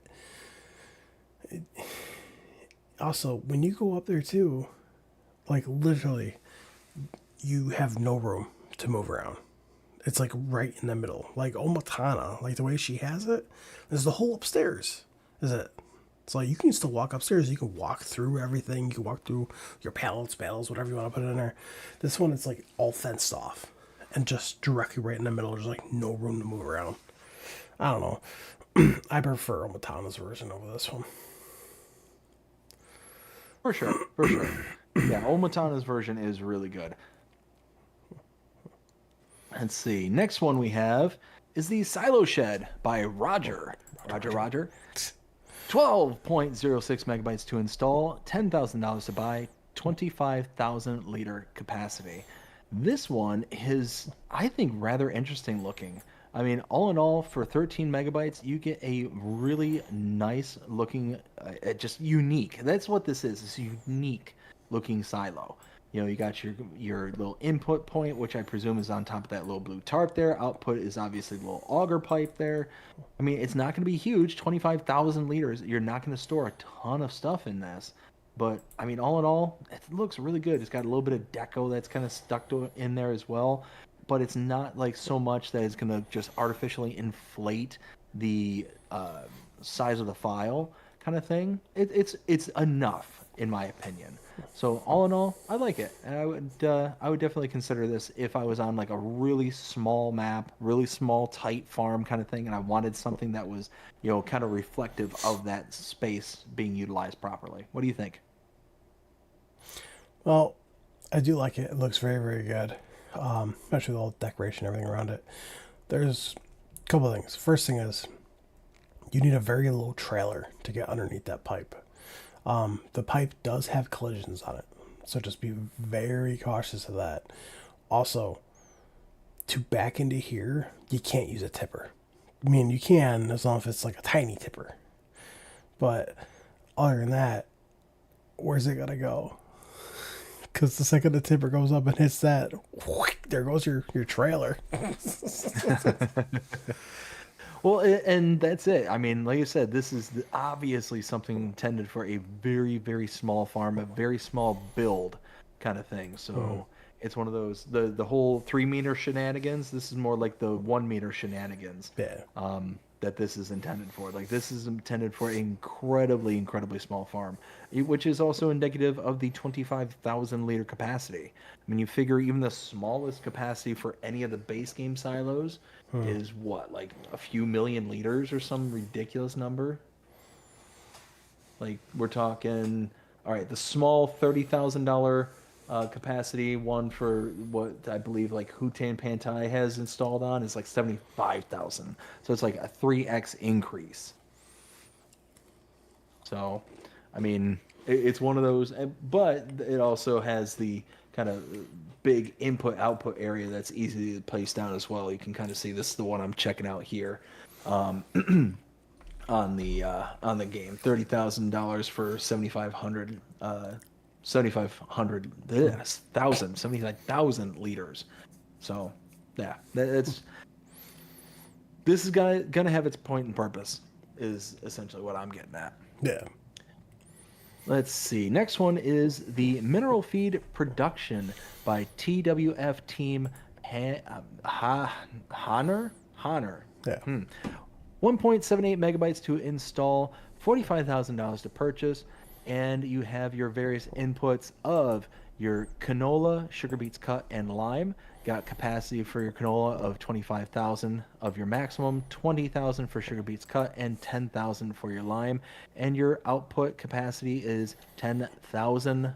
also, when you go up there too, like literally, you have no room to move around. It's like right in the middle. Like Omatana, like the way she has it, there's the whole upstairs. Is it? So you can still walk upstairs. You can walk through everything. You can walk through your pallets, bales, whatever you want to put in there. This one, it's like all fenced off and just directly right in the middle. There's like no room to move around. I don't know. I prefer Omatana's version over this one. For sure, for sure. Yeah, Omatana's version is really good. Let's see. Next one we have is the Silo Shed by Roger. Roger. 12.06 megabytes to install, $10,000 to buy, 25,000 liter capacity. This one is, I think, rather interesting looking. I mean, all in all, for 13 megabytes, you get a really nice looking, just unique. That's what this is. It's a unique looking silo. You know, you got your little input point, which I presume is on top of that little blue tarp there. Output is obviously the little auger pipe there. I mean, it's not going to be huge, 25,000 liters. You're not going to store a ton of stuff in this. But I mean, all in all, it looks really good. It's got a little bit of deco that's kind of stuck to in there as well, but it's not like so much that it's gonna just artificially inflate the size of the file kind of thing. It's enough in my opinion. So all in all, I like it, and I would definitely consider this if I was on like a really small map, really small tight farm kind of thing, and I wanted something that was kind of reflective of that space being utilized properly. What do you think? Well, I do like it. It looks very, very good, especially with all the decoration and everything around it. There's a couple of things. First thing is you need a very low trailer to get underneath that pipe. The pipe does have collisions on it, so just be very cautious of that. Also, to back into here, you can't use a tipper. I mean, you can as long as it's like a tiny tipper. But other than that, where's it gonna go? Because the second the tipper goes up and hits that, there goes your trailer. Well, and that's it. I mean, like I said, this is obviously something intended for a very, very small farm, a very small build kind of thing. So it's one of those the whole 3 meter shenanigans. This is more like the 1 meter shenanigans. Yeah. That this is intended for. Like this is intended for an incredibly, incredibly small farm, which is also indicative of the 25,000 liter capacity. I mean, you figure even the smallest capacity for any of the base game silos is what, like a few million liters or some ridiculous number. Like we're talking, all right, the small $30,000 capacity one for what I believe like Hutan Pantai has installed on is like 75,000. So it's like a 3x increase. So, I mean, it's one of those, but it also has the kind of big input output area that's easy to place down as well. You can kind of see this is the one I'm checking out here. Um, on the game. $30,000 for 7,500 7,500 this thousand 75,000 liters. So yeah, that's this is gonna have its point and purpose is essentially what I'm getting at. Yeah. Let's see. Next one is the mineral feed production by TWF Team Honor. Honor. Yeah. 1.78 megabytes to install, $45,000 to purchase, and you have your various inputs of your canola, sugar beets cut, and lime. Got capacity for your canola of 25,000 of your maximum, 20,000 for sugar beets cut, and 10,000 for your lime. And your output capacity is 10,000.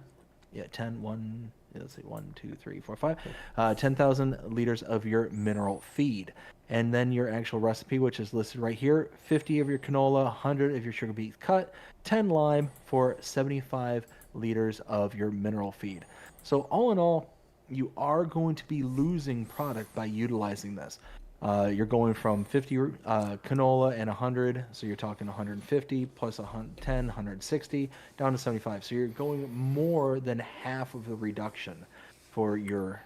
Yeah, 10, 1, let's see, 1, 2, 3, 4, 5. 10,000 liters of your mineral feed. And then your actual recipe, which is listed right here, 50 of your canola, 100 of your sugar beets cut, 10 lime for 75 liters of your mineral feed. So all in all, you are going to be losing product by utilizing this. You're going from 50 canola and 100, so you're talking 150 plus 10, 160, down to 75. So you're going more than half of the reduction for your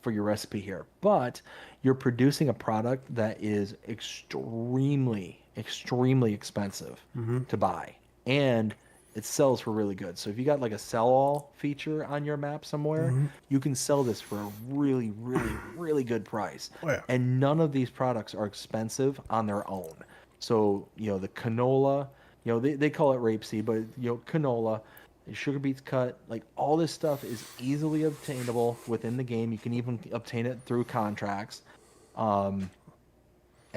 recipe here. But you're producing a product that is extremely, extremely expensive to buy, and it sells for really good. So if you got like a sell-all feature on your map somewhere, you can sell this for a really, really, really good price. Oh, yeah. And none of these products are expensive on their own. So, the canola, they call it rapeseed, but, canola, sugar beets cut, like all this stuff is easily obtainable within the game. You can even obtain it through contracts.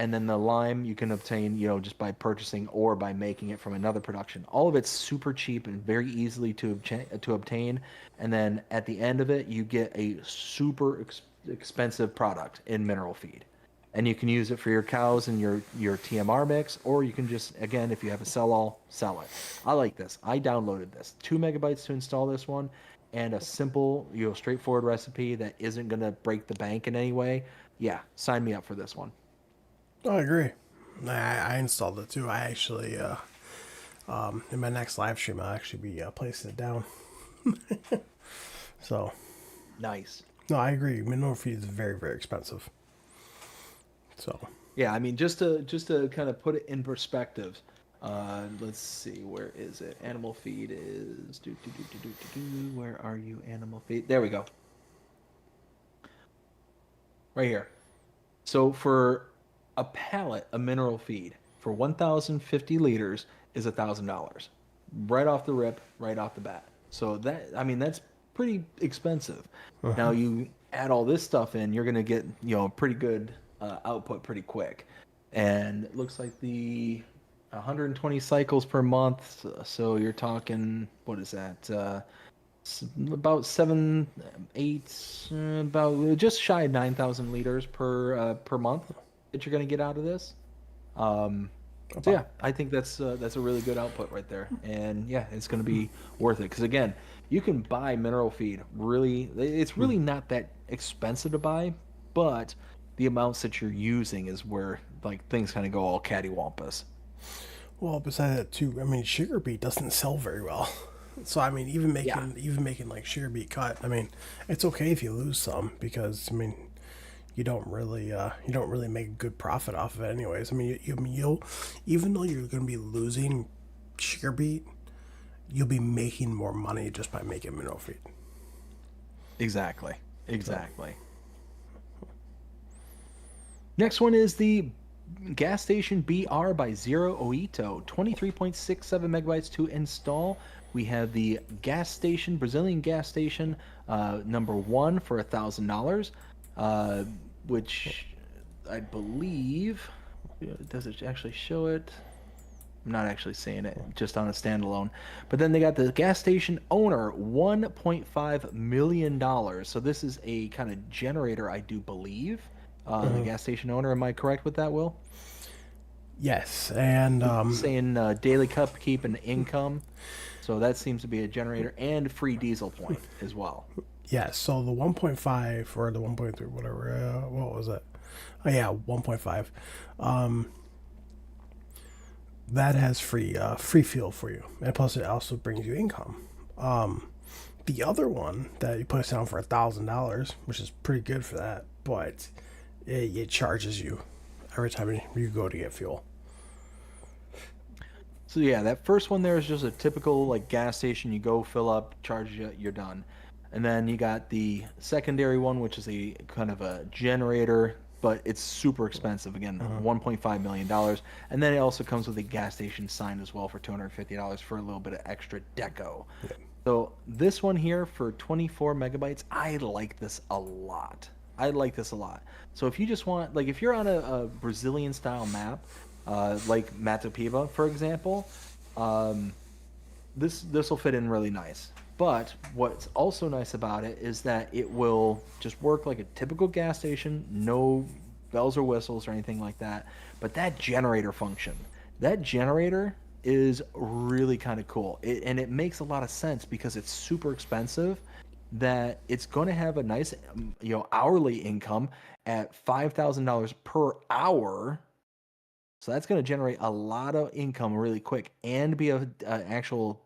And then the lime you can obtain, just by purchasing or by making it from another production. All of it's super cheap and very easily to obtain. And then at the end of it, you get a super expensive product in mineral feed. And you can use it for your cows and your TMR mix, or you can just, again, if you have a sell-all, sell it. I like this. I downloaded this. 2 megabytes to install this one. and a simple, straightforward recipe that isn't going to break the bank in any way, yeah, sign me up for this one. Oh, I agree. I installed it too. I actually, in my next live stream, I'll actually be placing it down. So, Nice. no, I agree. Mineral feed is very, very expensive. So, Yeah, I mean, just to kind of put it in perspective, let's see, where is it? Animal feed is where are you? Animal feed. There we go. Right here. So for a pallet of mineral feed for 1,050 liters is $1,000, right off the rip, right off the bat. So that, I mean, that's pretty expensive. Now you add all this stuff in, you're gonna get pretty good output pretty quick. And it looks like the 120 cycles per month. So you're talking, what is that? About 7, 8, about just shy of 9,000 liters per month that you're going to get out of this. Um, so yeah, about I think that's a really good output right there, and yeah, it's going to be worth it because again, you can buy mineral feed really. It's really not that expensive to buy, but the amounts that you're using is where like things kind of go all cattywampus. well, besides that too, I mean, sugar beet doesn't sell very well. So I mean, Yeah, even making like sugar beet cut, I mean, it's okay if you lose some because I mean, you don't really make a good profit off of it anyways. I mean, I mean, you'll even though you're going to be losing sugar beet, you'll be making more money just by making mineral feed. exactly, So, exactly. Next one is the gas station BR by Zero Oito, 23.67 megabytes to install. We have the gas station, Brazilian gas station, number one for $1,000, uh, which I believe, does it actually show it? I'm not actually seeing it just on a standalone. But then they got the gas station owner, $1.5 million. So this is a kind of generator, I do believe. The gas station owner, am I correct with that, Will? yes, and Saying daily upkeep and income. So that seems to be a generator and free diesel point as well. yes. So the 1.5 or the 1.3, whatever. What was it? Oh yeah, 1.5. That has free fuel for you, and plus it also brings you income. The other one that you put down for $1,000, which is pretty good for that, but it charges you every time you go to get fuel. So yeah, that first one there is just a typical like gas station. You go fill up, charge it, you're done. And then you got the secondary one, which is a kind of a generator, but it's super expensive. Again, $1.5 million. And then it also comes with a gas station sign as well for $250 for a little bit of extra deco. So this one here for 24 megabytes, I like this a lot. I like this a lot. So if you just want, like, if you're on a Brazilian style map, like Matopiba, for example, um, this will fit in really nice. But what's also nice about it is that it will just work like a typical gas station, no bells or whistles or anything like that. But that generator function, that generator is really kind of cool. And it makes a lot of sense because it's super expensive that it's going to have a nice hourly income at $5,000 per hour, so that's going to generate a lot of income really quick and be a actual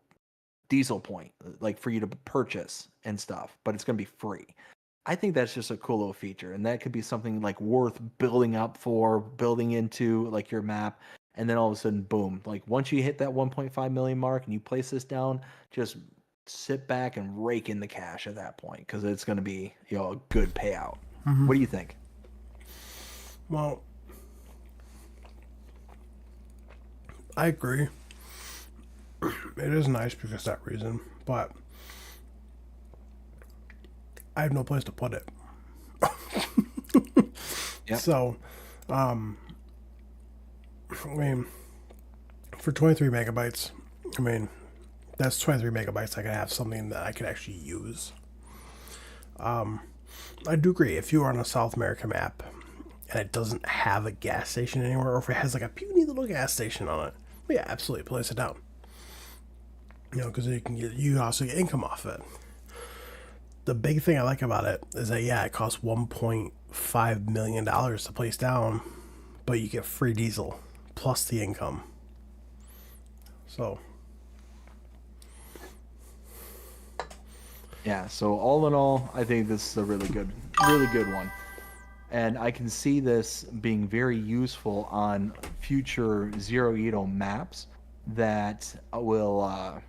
diesel point, like for you to purchase and stuff. But it's going to be free. I think that's just a cool little feature, and that could be something like worth building up for, building into like your map, and then all of a sudden, boom! Like once you hit that 1.5 million mark and you place this down, just sit back and rake in the cash at that point because it's going to be a good payout. What do you think? Well, I agree. It is nice because of that reason, but I have no place to put it. Yep. So, I mean, for 23 megabytes, I mean, that's 23 megabytes. I can have something that I can actually use. I do agree. If you are on a South America map and it doesn't have a gas station anywhere, or if it has like a puny little gas station on it, yeah, absolutely place it down. Because you also get income off it. the big thing I like about it is that, yeah, it costs $1.5 million to place down, but you get free diesel plus the income. So, Yeah, so all in all, I think this is a really good one. And I can see this being very useful on future Zero Edo maps that will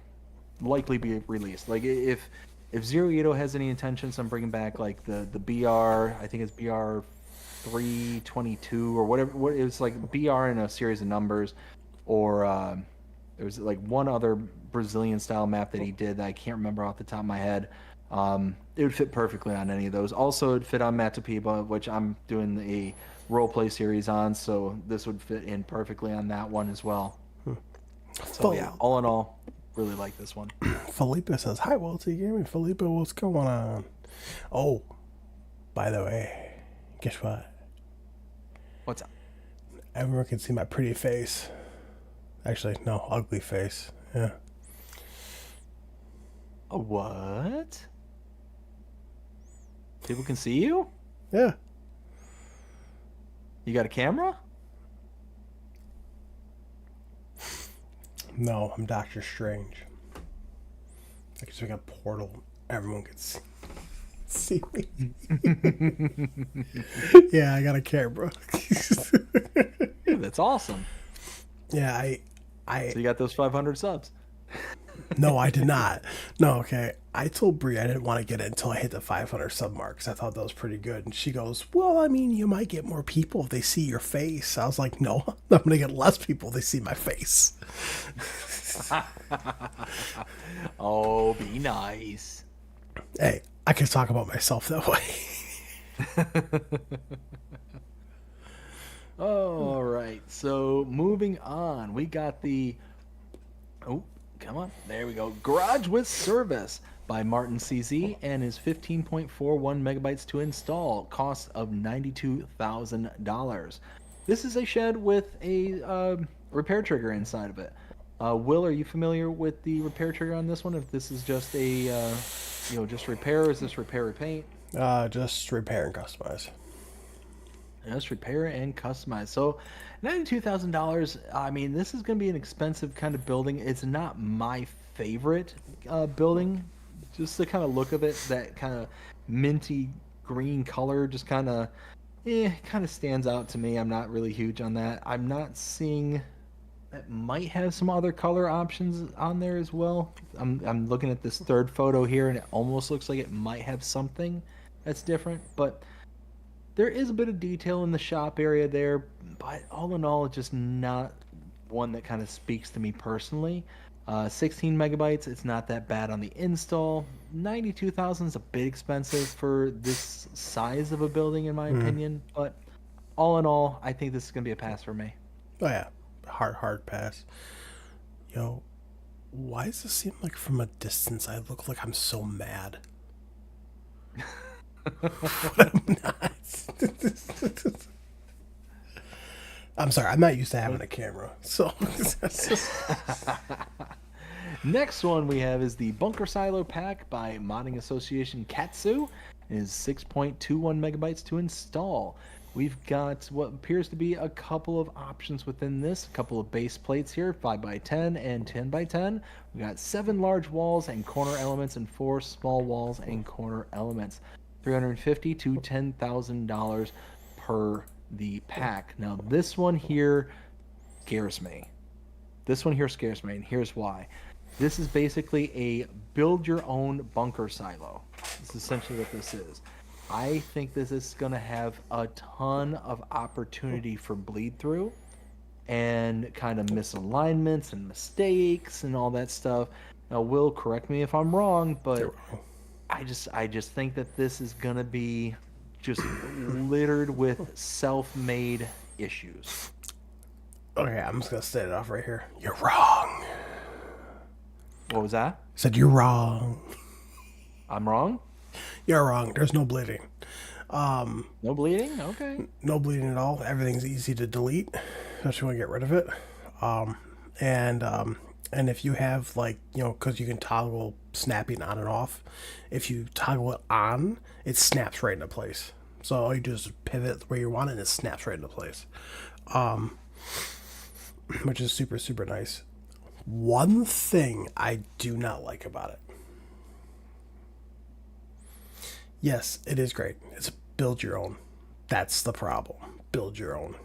likely be released. Like if Zero Edo has any intentions on bringing back like the BR, I think it's BR 322 or whatever. What it was like BR in a series of numbers, or there was like one other Brazilian style map that he did that I can't remember off the top of my head. It would fit perfectly on any of those. Also, it'd fit on Matapiba, which I'm doing a role play series on, so this would fit in perfectly on that one as well. So yeah, all in all, really like this one. Felipe says, "Hi, Walty Gaming." Felipe, what's going on? Oh, by the way, guess what? What's up? Everyone can see my pretty face. Actually, no, ugly face. Yeah. A what? People can see you? Yeah. You got a camera? No, I'm Doctor Strange. I can make a portal. Everyone can see me. Yeah, I got a camera. Dude, that's awesome. Yeah, So you got those 500 subs. No, I did not. No, okay. I told Brie I didn't want to get it until I hit the 500 sub mark because I thought that was pretty good. And she goes, well, I mean, you might get more people if they see your face. I was like, no, I'm going to get less people if they see my face. Oh, be nice. Hey, I can talk about myself that way. All right. So moving on, we got the... Oh, come on. There we go. Garage with Service by Martin CZ and is 15.41 megabytes to install. Cost of $92,000. This is a shed with a repair trigger inside of it. Will, are you familiar with the repair trigger on this one? If this is just a, just repair, or is this repair repaint? Just repair and customize. Just repair and customize. So, $92,000. I mean, this is going to be an expensive kind of building. It's not my favorite building. Just the kind of look of it, that kind of minty green color, just kind of stands out to me. I'm not really huge on that. I'm not seeing that might have some other color options on there as well. I'm looking at this third photo here, and it almost looks like it might have something that's different, but there is a bit of detail in the shop area there, but all in all, it's just not one that kind of speaks to me personally. 16 megabytes, it's not that bad on the install. 92,000 is a bit expensive for this size of a building, in my opinion, but all in all, I think this is going to be a pass for me. Oh, yeah. Hard pass. Yo, why does it seem like from a distance I look like I'm so mad? I'm not. I'm sorry, I'm not used to having a camera. So Next one we have is the Bunker Silo Pack by Modding Association Katsu. It is 6.21 megabytes to install. We've got what appears to be a couple of options within this, a couple of base plates here, 5x10 and 10x10. We got 7 large walls and corner elements and 4 small walls and corner elements. $350 to $10,000 per the pack. Now this one here scares me. And here's why. This is basically a build your own bunker silo. This is essentially what this is. I think this is going to have a ton of opportunity for bleed through and kind of misalignments and mistakes and all that stuff. Now, Will, correct me if I'm wrong, but I just think that this is going to be just littered with self-made issues. Okay, I'm just going to set it off right here. You're wrong. What was that? I said you're wrong. I'm wrong? You're wrong. There's no bleeding. No bleeding? Okay. No bleeding at all. Everything's easy to delete, especially when you get rid of it. And if you have like, because you can toggle snapping on and off, if you toggle it on, it snaps right into place. So you just pivot where you want it and it snaps right into place, which is super, super nice. One thing I do not like about it. Yes, it is great. It's build your own. That's the problem. Build your own.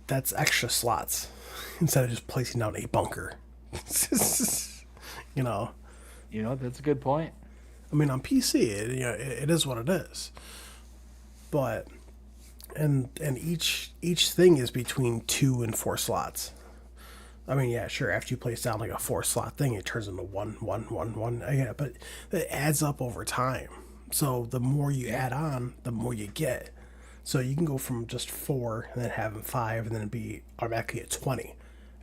That's extra slots instead of just placing down a bunker. you know, That's a good point. I mean, on PC, it is what it is. But and each thing is between 2 and 4 slots. I mean, yeah, sure. After you place down like a 4 slot thing, it turns into one, one, one, one. Yeah, but it adds up over time. So the more you add on, the more you get. So you can go from just 4 and then having 5 and then it'd be automatically at 20. And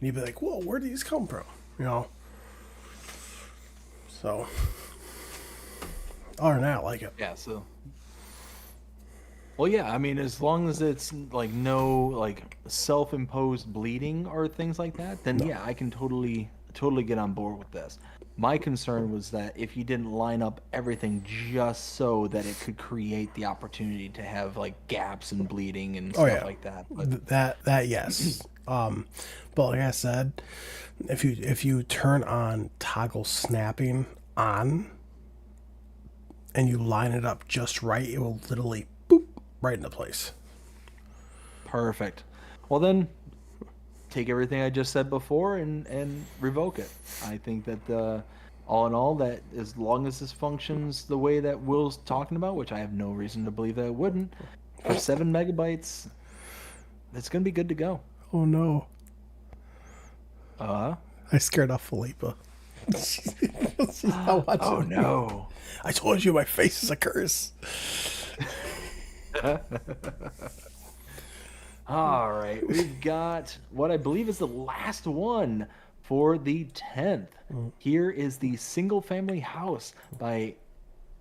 you'd be like, whoa, where do these come from? So, other than that, I like it. Yeah, so. Well, yeah, I mean, as long as it's like no like self-imposed bleeding or things like that, then yeah, I can totally get on board with this. My concern was that if you didn't line up everything just so that it could create the opportunity to have like gaps and bleeding and stuff like that. But That yes. But like I said, if you turn on toggle snapping on and you line it up just right, it will literally boop right into place. perfect. Well then, take everything I just said before and revoke it. I think that all in all, that as long as this functions the way that Will's talking about, which I have no reason to believe that it wouldn't, for 7 MB, it's gonna be good to go. Oh no. Uh I scared off Philippa. She's not watching oh me. no. I told you my face is a curse. All right, we've got what I believe is the last one for the 10th. Here is the single family house by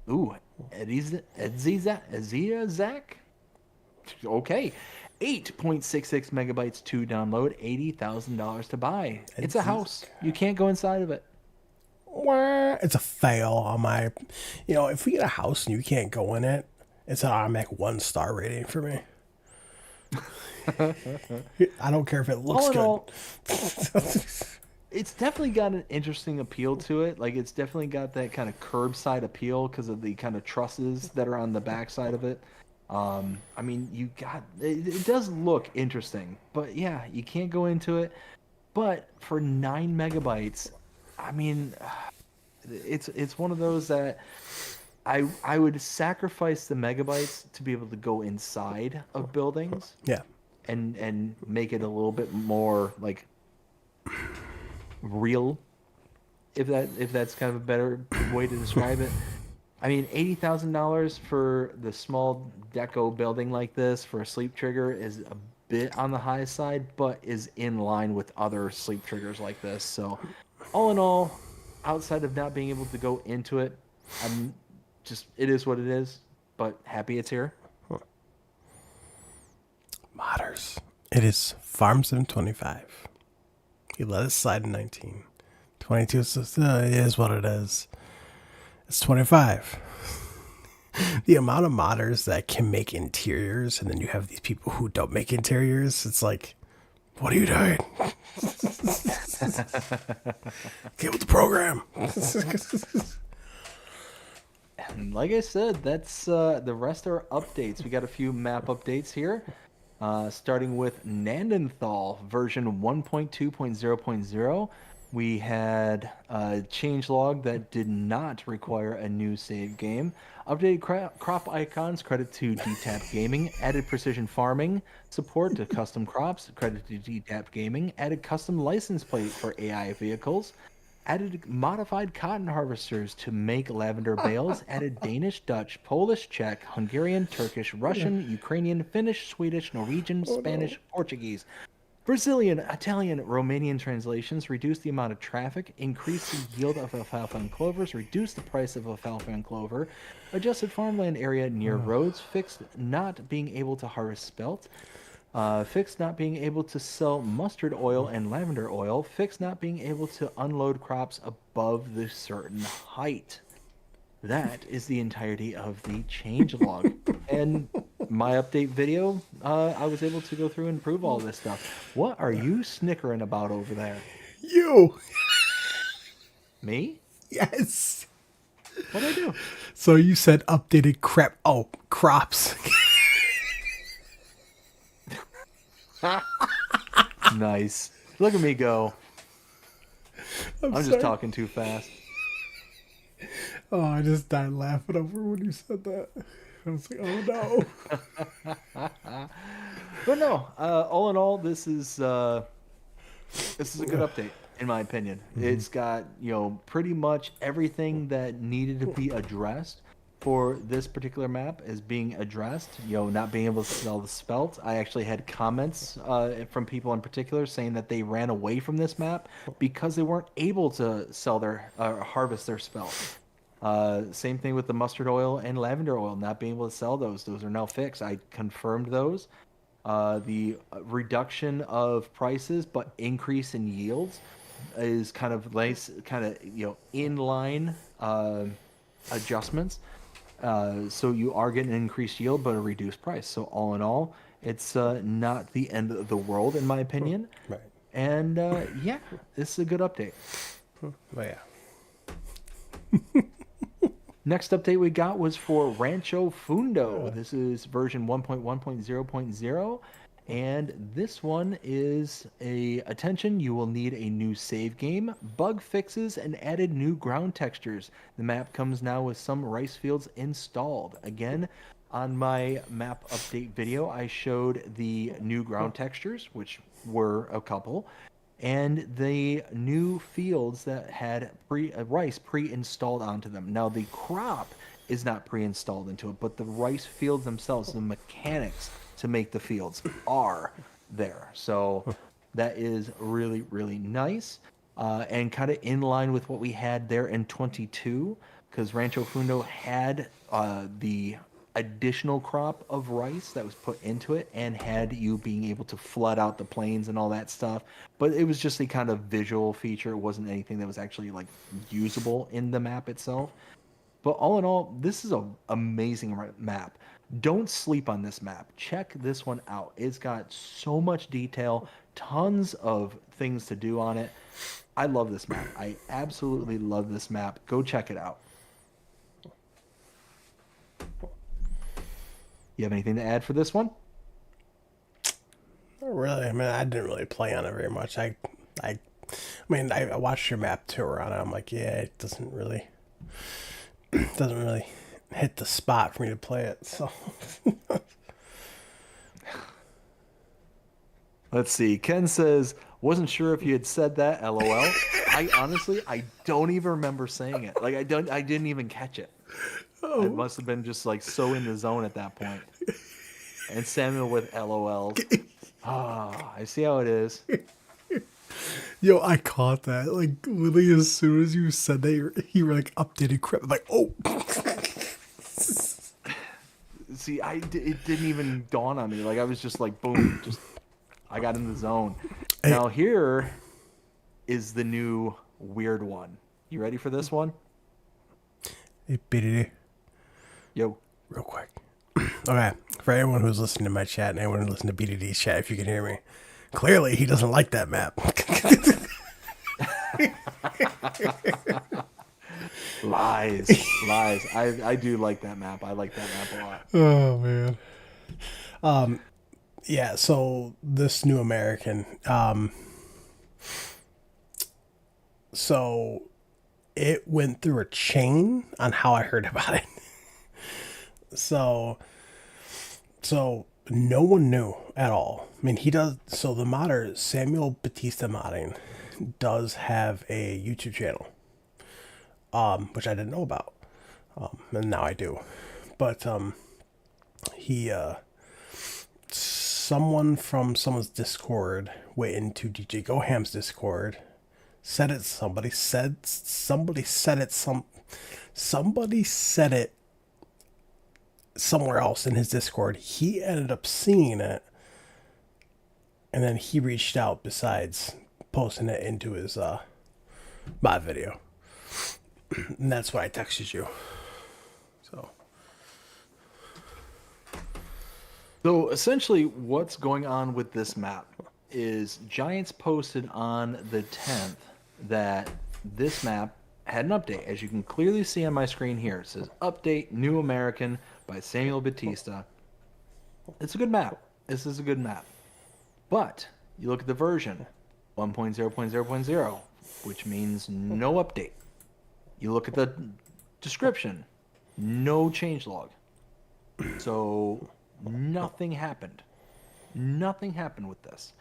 Edzia Zach. Okay. 8.66 MB to download, $80,000 to buy. It's a house. You can't go inside of it. It's a fail on my. If we get a house and you can't go in it, it's an automatic 1-star rating for me. I don't care if it looks All in good. all, it's definitely got an interesting appeal to it. Like, it's definitely got that kind of curbside appeal because of the kind of trusses that are on the backside of it. I mean, it does look interesting, but yeah, you can't go into it. But for 9 MB, I mean, it's one of those that I would sacrifice the megabytes to be able to go inside of buildings. Yeah. And make it a little bit more like real, if that's kind of a better way to describe it. I mean, $80,000 for the small deco building like this for a sleep trigger is a bit on the high side, but is in line with other sleep triggers like this. So, all in all, outside of not being able to go into it, it is what it is. But happy it's here. Modders. It is Farm Sim 25. He let it slide in 19. 22 says, it is what it is. It's 25. The amount of modders that can make interiors, and then you have these people who don't make interiors, it's like, what are you doing? Get with the program. And like I said, that's the rest are updates. We got a few map updates here. Starting with Nandenthal version 1.2.0.0, we had a changelog that did not require a new save game. Updated crop icons, credit to DTAP Gaming. Added precision farming support to custom crops, credit to DTAP Gaming. Added custom license plate for AI vehicles. Added modified cotton harvesters to make lavender bales. Added Danish, Dutch, Polish, Czech, Hungarian, Turkish, Russian, Ukrainian, Finnish, Swedish, Norwegian, Spanish, Portuguese, Brazilian, Italian, Romanian translations. Reduced the amount of traffic. Increased the yield of alfalfa and clovers. Reduced the price of alfalfa and clover. Adjusted farmland area near roads. Fixed not being able to harvest spelt. Fix not being able to sell mustard oil and lavender oil. Fix not being able to unload crops above the certain height. That is the entirety of the changelog. And my update video, I was able to go through and prove all this stuff. What are you snickering about over there? You. Me? Yes. What'd I do? So you said updated crap. Oh, crops. Nice. Look at me go. I'm just sorry. talking too fast. Oh, I just died laughing over when you said that. I was like, oh no. But no, all in all, this is a good update in my opinion. It's got, pretty much everything that needed to be addressed for this particular map is being addressed. Not being able to sell the spelt. I actually had comments from people in particular saying that they ran away from this map because they weren't able to sell their harvest their spelt. Same thing with the mustard oil and lavender oil, not being able to sell those. Those are now fixed. I confirmed those. The reduction of prices but increase in yields is kind of nice, kind of inline adjustments. So you are getting an increased yield but a reduced price. So all in all, it's not the end of the world in my opinion. Right. And yeah, this is a good update. But yeah. Next update we got was for Rancho Fundo. This is version 1.1.0.0. And this one is attention, you will need a new save game, bug fixes, and added new ground textures. The map comes now with some rice fields installed. Again, on my map update video, I showed the new ground textures, which were a couple, and the new fields that had rice pre-installed onto them. Now the crop is not pre-installed into it, but the rice fields themselves, the mechanics to make the fields are there. So that is really, really nice, and kind of in line with what we had there in 22, because Rancho Fundo had the additional crop of rice that was put into it and had you being able to flood out the plains and all that stuff, but it was just a kind of visual feature. It wasn't anything that was actually like usable in the map itself. But all in all, this is an amazing map. Don't sleep on this map. Check this one out. It's got so much detail, tons of things to do on it. I love this map. I absolutely love this map. Go check it out. You have anything to add for this one? Not really. I mean, I didn't really play on it very much. I mean, I watched your map tour on it. I'm like, yeah, it doesn't really hit the spot for me to play it. So let's see. Ken says, wasn't sure if you had said that, LOL. I honestly, I don't even remember saying it. Like I didn't even catch it. I must have been just like so in the zone at that point. And Samuel with LOLs. I see how it is. yo, I caught that. Like literally as soon as you said that, you were like updated crap. I'm like, oh. See, it didn't even dawn on me. Like I was just like, boom, I got in the zone. Now here is the new weird one. You ready for this one? Hey, BDD. Yo. Real quick. Okay, for anyone who's listening to my chat and anyone who's listening to BDD's chat, if you can hear me, clearly he doesn't like that map. Lies. I do like that map. I like that map a lot. Oh man. Yeah, so this new American, so it went through a chain on how I heard about it. So no one knew at all. I mean, he does. So the modder, Samuel Batista Modding, does have a YouTube channel, which I didn't know about, and now I do. But he, someone from someone's Discord went into DJ Goham's Discord, said it. Somebody said it somewhere else in his Discord. He ended up seeing it and then he reached out besides posting it into his mod video, and that's why I texted you. So So essentially, what's going on with this map is Giants posted on the 10th that this map had an update. As you can clearly see on my screen here, it says Update New American by Samuel Batista. It's a good map. This is a good map. But you look at the version 1.0.0.0, which means no update. You look at the description, no changelog. So nothing happened. Nothing happened with this.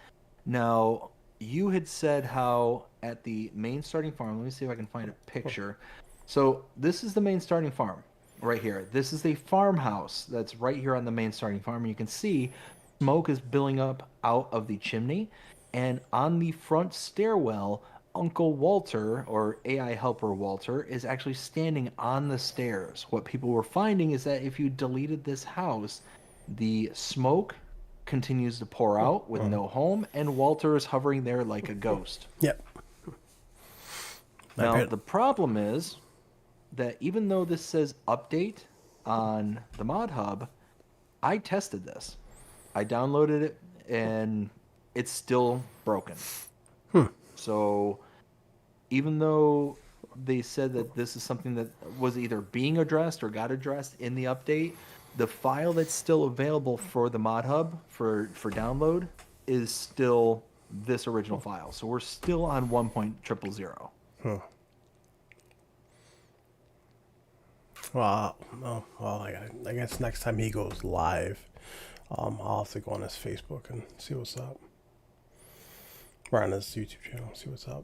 Now, you had said how at the main starting farm, let me see if I can find a picture. So this is the main starting farm right here. This is the farmhouse that's right here on the main starting farm. And you can see smoke is billowing up out of the chimney. And on the front stairwell, Uncle Walter, or AI helper Walter, is actually standing on the stairs. What people were finding is that if you deleted this house, the smoke continues to pour out with no home, and Walter is hovering there like a ghost. yep. Now, the problem is that even though this says update on the Mod Hub, I tested this. I downloaded it, and it's still broken. So even though they said that this is something that was either being addressed or got addressed in the update, the file that's still available for the Mod Hub for download is still this original file. So we're still on 1.000. Huh. Well, I guess next time he goes live, I'll have to go on his Facebook and see what's up. Or on his YouTube channel, see what's up.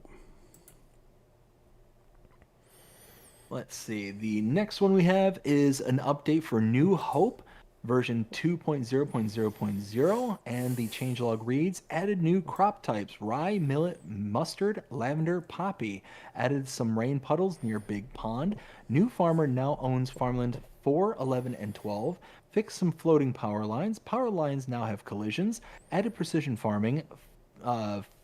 Let's see. The next one we have is an update for New Hope, version 2.0.0.0, and the changelog reads, added new crop types, rye, millet, mustard, lavender, poppy, added some rain puddles near Big Pond, new farmer now owns farmland 4, 11, and 12, fixed some floating power lines now have collisions, added precision farming,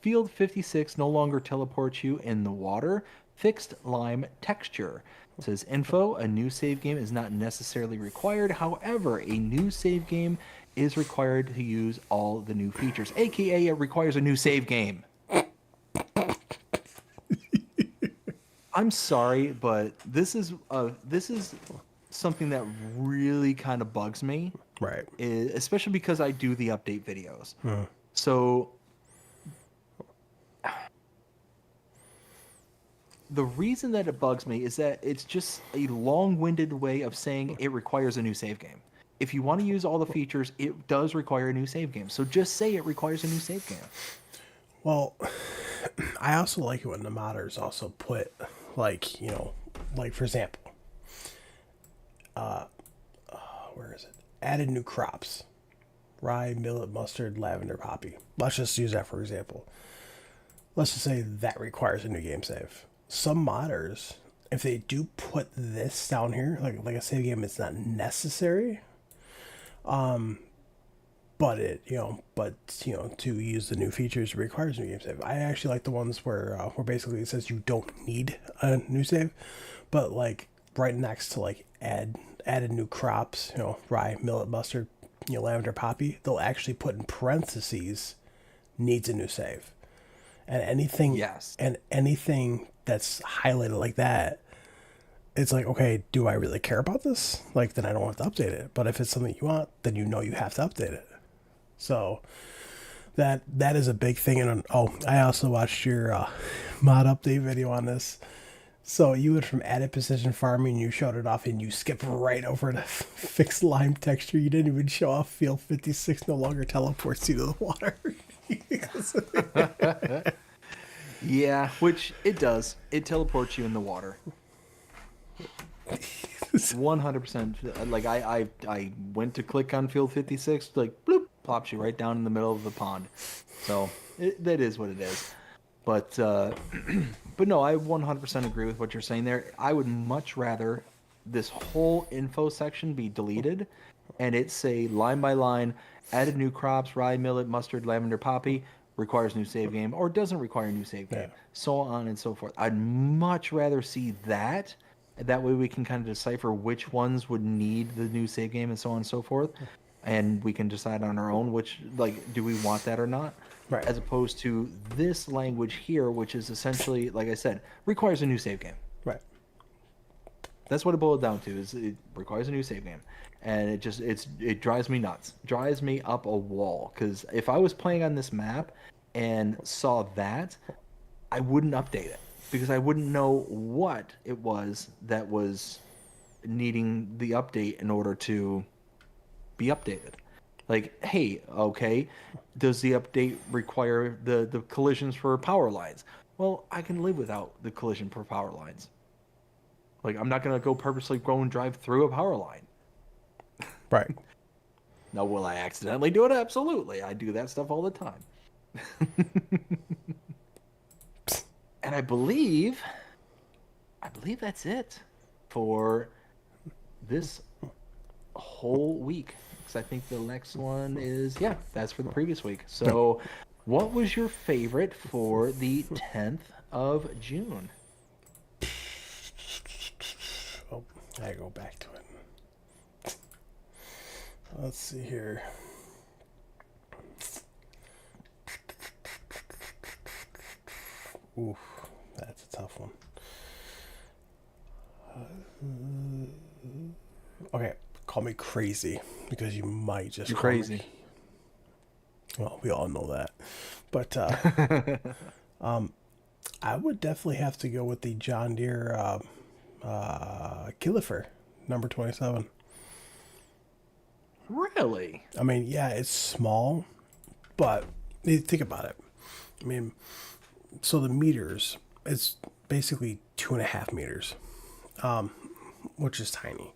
field 56 no longer teleports you in the water, fixed lime texture. It says info, a new save game is not necessarily required. However, a new save game is required to use all the new features, aka it requires a new save game. I'm sorry, but this is something that really kind of bugs me. Right. Especially because I do the update videos. So the reason that it bugs me is that it's just a long-winded way of saying it requires a new save game. If you want to use all the features, it does require a new save game. So just say it requires a new save game. Well, I also like it when the modders also put, like, you know, like for example, where is it? Added new crops. Rye, millet, mustard, lavender, poppy. Let's just use that for example. Let's just say that requires a new game save. Some modders, if they do put this down here, like a save game, it's not necessary. But to use the new features it requires a new game save. I actually like the ones where basically it says you don't need a new save, but like right next to like added new crops, you know, rye, millet, mustard, you know, lavender, poppy, they'll actually put in parentheses needs a new save. And anything that's highlighted like that, it's like, okay, do I really care about this? Like, then I don't have to update it. But if it's something you want, then you know you have to update it. So that is a big thing. And I also watched your mod update video on this. So you went from added precision farming, you showed it off, and you skipped right over to fixed lime texture. You didn't even show off field 56 no longer teleports you to the water. Yeah, which it does. It teleports you in the water. 100%. Like I went to click on field 56, like bloop, plops you right down in the middle of the pond. So that is what it is. But but no, I 100% agree with what you're saying there. I would much rather this whole info section be deleted and it say line by line, added new crops, rye, millet, mustard, lavender, poppy, requires new save game, or doesn't require a new save Yeah. game, so on and so forth. I'd much rather see that. That way we can kind of decipher which ones would need the new save game and so on and so forth. And we can decide on our own which, like, do we want that or not? Right. As opposed to this language here, which is essentially, like I said, requires a new save game. Right. That's what it boiled down to. Is it requires a new save game, and it drives me nuts, drives me up a wall. Because if I was playing on this map and saw that, I wouldn't update it because I wouldn't know what it was that was needing the update in order to be updated. Like, hey, okay, does the update require the collisions for power lines? Well, I can live without the collision for power lines. Like, I'm not gonna go purposely go and drive through a power line. Right. Now, will I accidentally do it? Absolutely. I do that stuff all the time. And I believe that's it for this whole week. Because I think the next one is, yeah, that's for the previous week. So, what was your favorite for the 10th of June? Oh, I go back to it. Let's see here. Oof, that's a tough one. Okay, call me crazy because you might just You're call me- crazy. Well, we all know that, but I would definitely have to go with the John Deere Killifer number 27. Really? I mean, yeah, it's small, but think about it. I mean, so the meters, it's basically 2.5 meters, which is tiny.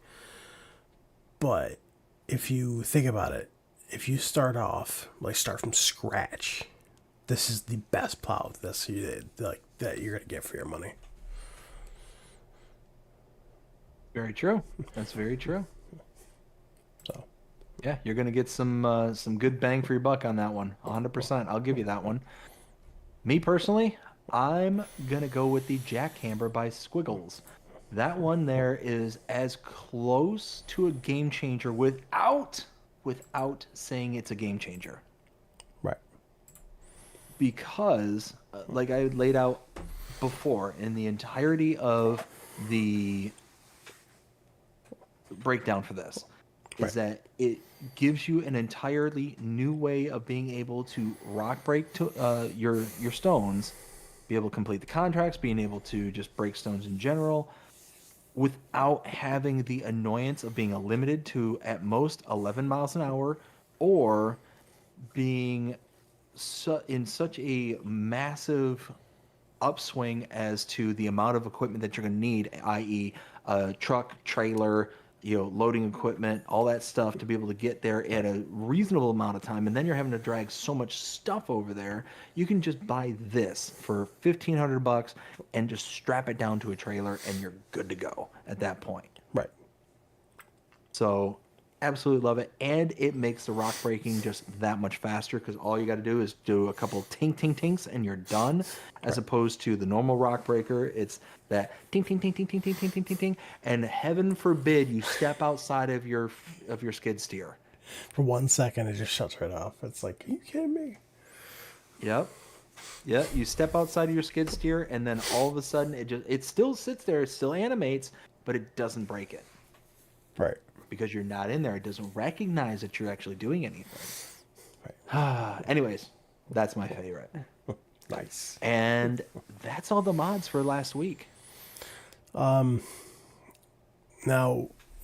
But if you think about it, if you start from scratch, this is the best plow that you're gonna get for your money. Very true. That's very true. So, Yeah, you're gonna get some good bang for your buck on that one. 100%. I'll give you that one. Me personally, I'm gonna go with the Jackhammer by Squiggles. That one there is as close to a game changer without saying it's a game changer. right, Because, like I laid out before, in the entirety of the breakdown for this, is Right. that it gives you an entirely new way of being able to rock break to your stones, be able to complete the contracts, being able to just break stones in general, without having the annoyance of being limited to at most 11 miles an hour, or being in such a massive upswing as to the amount of equipment that you're going to need, i.e., a truck, trailer, loading equipment, all that stuff to be able to get there at a reasonable amount of time. And then you're having to drag so much stuff over there. You can just buy this for $1,500 and just strap it down to a trailer, and you're good to go at that point. right, So absolutely love it, and it makes the rock breaking just that much faster because all you got to do is do a couple tink tink tinks and you're done. As opposed to the normal rock breaker, it's that tink tink tink tink tink tink tink tink tink tink, and heaven forbid you step outside of your skid steer. for 1 second it just shuts right off. It's like, are you kidding me? Yep. Yeah, you step outside of your skid steer, and then all of a sudden it still sits there, it still animates, but it doesn't break it. Right, Because you're not in there. It doesn't recognize that you're actually doing anything. right. Anyways, that's my favorite. Nice. And that's all the mods for last week. Now,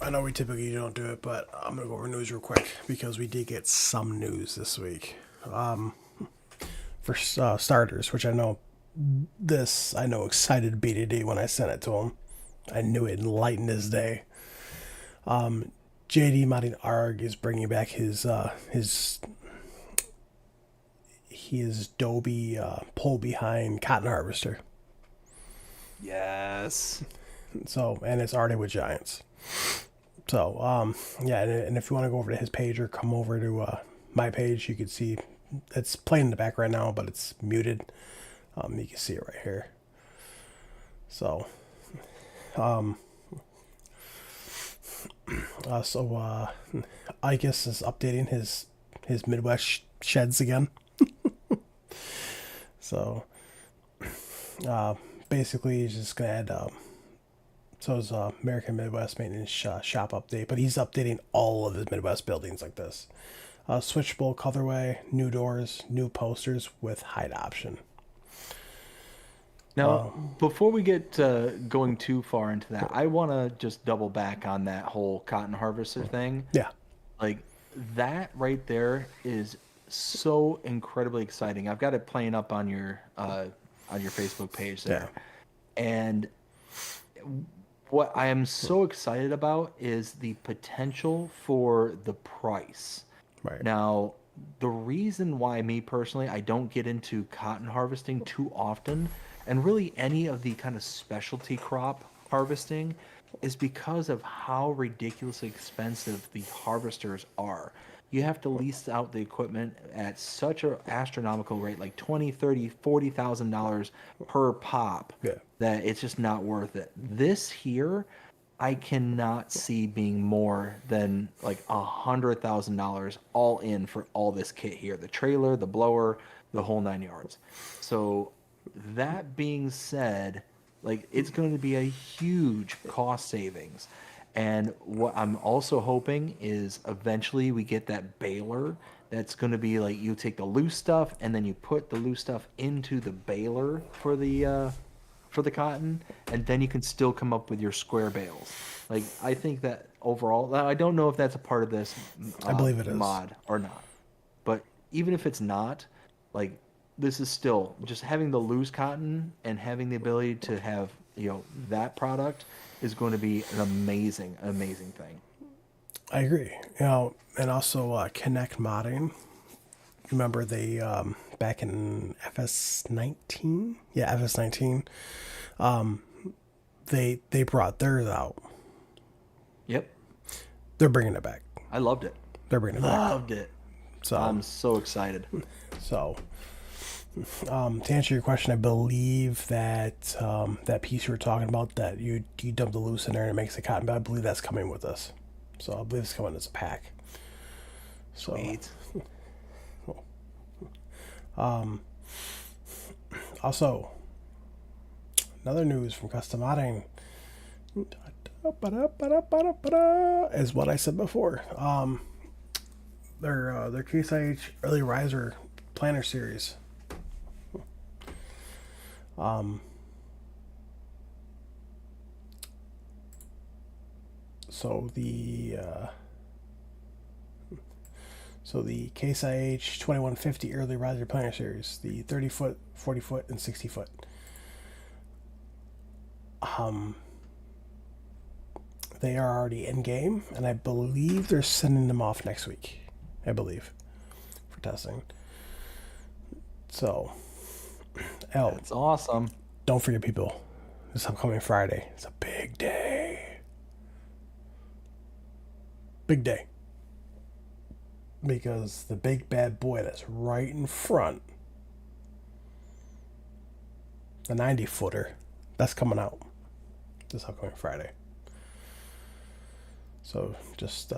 I know we typically don't do it, but I'm gonna go over news real quick because we did get some news this week. For starters, which I know excited BDD when I sent it to him. I knew it enlightened his day. JD Modding Arg is bringing back his Dobie pull behind cotton harvester. Yes. So, and it's already with Giants. So, yeah, and if you want to go over to his page or come over to my page, you can see it's playing in the back right now, but it's muted. You can see it right here. So, Icus is updating his Midwest sheds again. So, basically, he's just gonna add. So his American Midwest Maintenance Shop update, but he's updating all of his Midwest buildings like this. Switchable colorway, new doors, new posters with hide option. Now, before we get going too far into that, I want to just double back on that whole cotton harvester thing. Yeah, Like that right there is so incredibly exciting. I've got it playing up on your Facebook page there. And what I am so excited about is the potential for the price. right. Now, the reason why me personally I don't get into cotton harvesting too often, and really any of the kind of specialty crop harvesting, is because of how ridiculously expensive the harvesters are. You have to lease out the equipment at such an astronomical rate, like 20, 30, $40,000 per pop, Yeah. that it's just not worth it. This here, I cannot see being more than like $100,000 all in for all this kit here, the trailer, the blower, the whole 9 yards. So that being said, like it's going to be a huge cost savings. And what I'm also hoping is eventually we get that baler that's going to be like you take the loose stuff and then you put the loose stuff into the baler for the cotton, and then you can still come up with your square bales. Like I think that overall, I don't know if that's a part of this I believe it is. mod or not, but even if it's not, like this is still just having the loose cotton and having the ability to have that product is going to be an amazing thing. I agree. And also Connect modding. Remember they back in FS19? Yeah, FS19. They brought theirs out. Yep, They're bringing it back. I loved it. They're bringing it back. Loved it. So I'm so excited. So, to answer your question, I believe that that piece you were talking about that you dump the loose in there and it makes the cotton, but I believe that's coming with us. So I believe it's coming as a pack. So, Sweet. Also, another news from Custom Modding is what I said before. Their Case IH Early Riser Planner Series. So the Case IH 2150 Early Riser Planner Series, the 30 foot, 40 foot, and 60 foot. They are already in game, and I believe they're sending them off next week. I believe for testing. So, That's awesome. don't forget, people. This upcoming Friday, it's a big day. Big day. Because the big bad boy that's right in front, the 90 footer, that's coming out this upcoming Friday. So just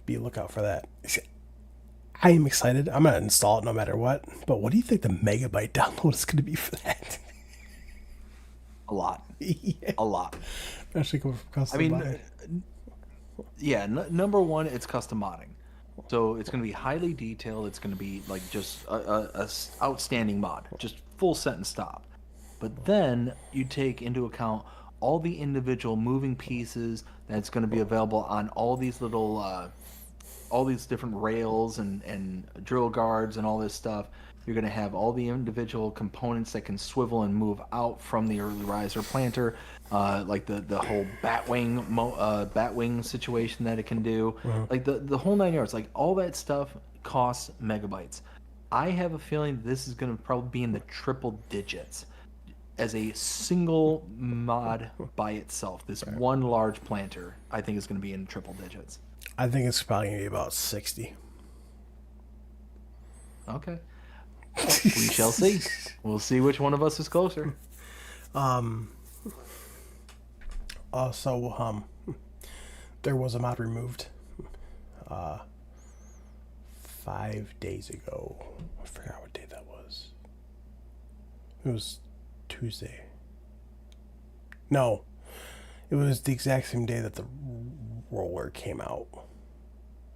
be a lookout for that. I am excited. I'm going to install it no matter what. But what do you think the megabyte download is going to be for that? A lot. Yeah. A lot. Especially coming from custom. I mean, yeah. Number one, it's custom modding, so it's going to be highly detailed. It's going to be like just a outstanding mod, just full set and stop. But then you take into account all the individual moving pieces that's going to be available on all these little, all these different rails and drill guards and all this stuff. You're going to have all the individual components that can swivel and move out from the early riser planter, like the whole batwing situation that it can do, like the whole 9 yards. Like all that stuff costs megabytes. I have a feeling this is going to probably be in the triple digits. as a single mod by itself, this one large planter, I think is going to be in triple digits. I think it's probably going to be about 60. Okay. We shall see. We'll see which one of us is closer. Also, there was a mod removed 5 days ago. I forgot what day that was. It was Tuesday. No, it was the exact same day that the roller came out.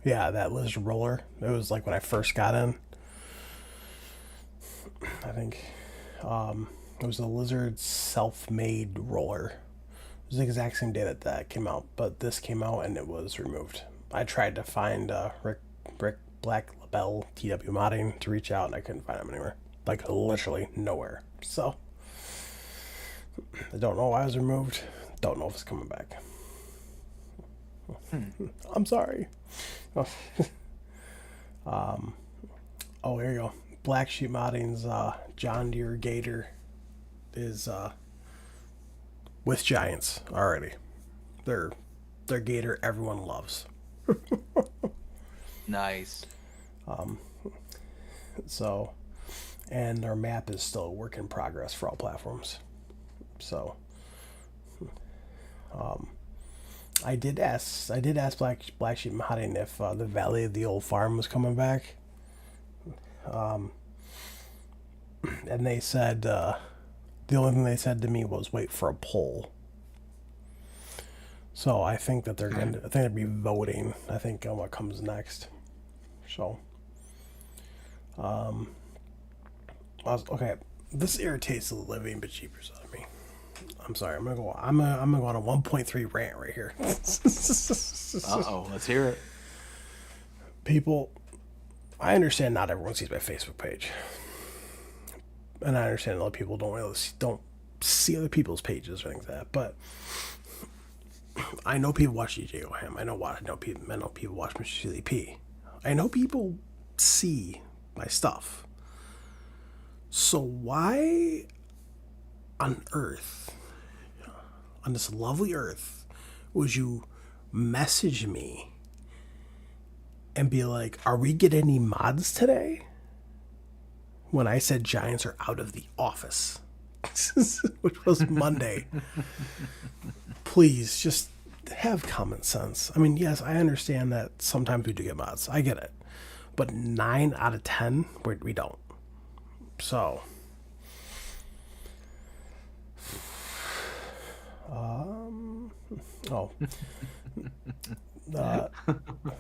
Yeah, that lizard roller. It was like when I first got in. I think it was a lizard self-made roller. It was the exact same day that that came out, but this came out and it was removed. I tried to find Rick Black LaBelle TW modding to reach out, and I couldn't find him anywhere. Like literally nowhere. So I don't know why it was removed. Don't know if it's coming back. I'm sorry. Oh, here you go. Black Sheep Modding's John Deere Gator is with Giants already. Their Gator everyone loves. Nice. So, and their map is still a work in progress for all platforms. So, I did ask Black Sheep Modding if the Valley of the Old Farm was coming back. And they said the only thing they said to me was wait for a poll. So I think that I think they'll be voting. I think on what comes next. So, okay, this irritates the living bejeepers out of me. I'm sorry. I'm gonna go on a 1.3 rant right here. Uh-oh, let's hear it. People, I understand not everyone sees my Facebook page, and I understand a lot of people don't see other people's pages or anything like that. But I know people watch DJ Oham. I know people watch Mr. CDP. I know people see my stuff. So why on earth, on this lovely earth, would you message me and be like, are we getting any mods today? When I said Giants are out of the office, which was Monday. Please, just have common sense. I mean, yes, I understand that sometimes we do get mods. I get it. But 9 out of 10, we don't. So,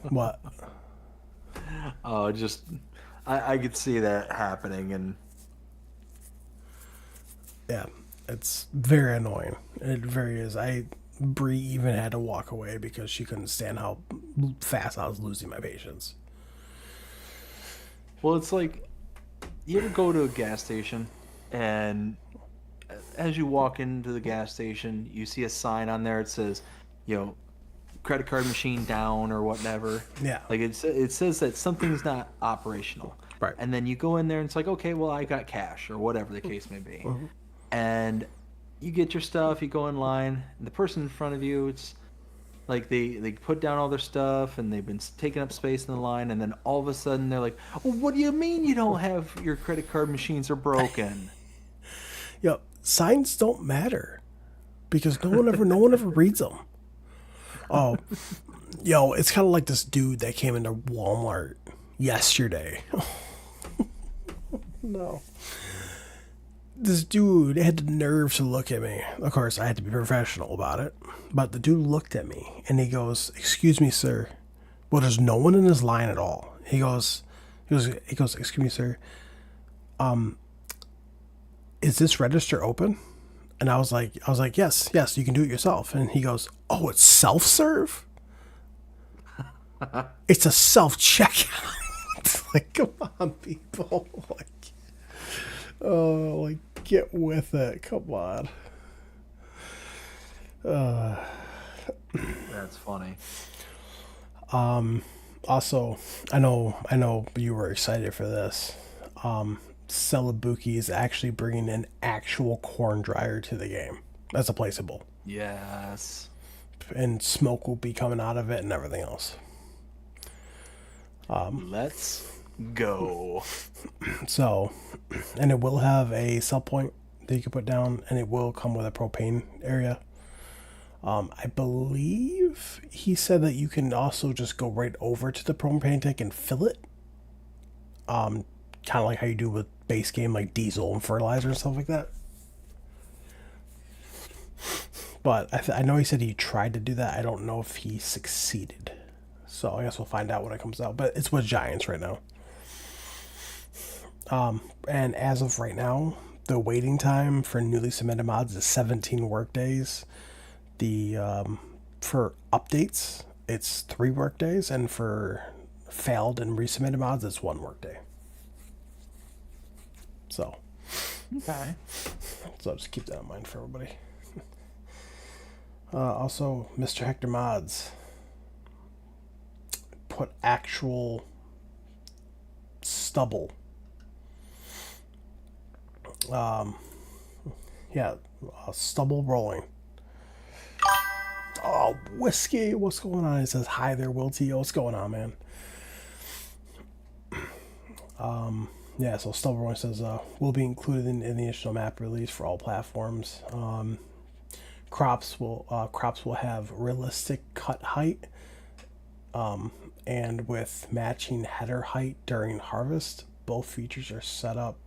what? Oh, just I could see that happening, and Yeah, it's very annoying. It very is. Bree even had to walk away because she couldn't stand how fast I was losing my patience. well, it's like you ever go to a gas station, and as you walk into the gas station, you see a sign on there. It says, credit card machine down or whatever. Yeah. Like it says that something's not operational. Right. And then you go in there and it's like, okay, well, I got cash or whatever the case may be. And you get your stuff, you go in line, and the person in front of you, it's like they put down all their stuff and they've been taking up space in the line, and then all of a sudden they're like, well, what do you mean you don't have your credit card machines are broken? Signs don't matter because no one ever reads them. Oh, it's kind of like this dude that came into Walmart yesterday. No. This dude had the nerve to look at me. Of course, I had to be professional about it. But the dude looked at me and he goes, "Excuse me, sir." Well, there's no one in his line at all. He goes, "Excuse me, sir. Is this register open?" And I was like, yes, you can do it yourself. And he goes, "Oh, it's self-serve? It's a self-checkout." Like, come on, people. Get with it. Come on. That's funny. Also, I know you were excited for this. Celebuki is actually bringing an actual corn dryer to the game. That's a placeable. Yes. And smoke will be coming out of it and everything else. Let's go. So, and it will have a sell point that you can put down, and it will come with a propane area. I believe he said that you can also just go right over to the propane tank and fill it. Kind of like how you do with base game, like diesel and fertilizer and stuff like that. But I know he said he tried to do that. I don't know if he succeeded. So I guess we'll find out when it comes out. But it's with Giants right now. And as of right now, the waiting time for newly submitted mods is 17 work days. The for updates, it's 3 work days, and for failed and resubmitted mods, it's 1 work day. So, Okay. so just keep that in mind for everybody. Also, Mr. Hector Mods put actual stubble. Stubble rolling. Oh, Whiskey, what's going on? He says, hi there, Will T. What's going on, man? Yeah, so Stubble rolling says, will be included in the initial map release for all platforms. Crops will have realistic cut height, and with matching header height during harvest. Both features are set up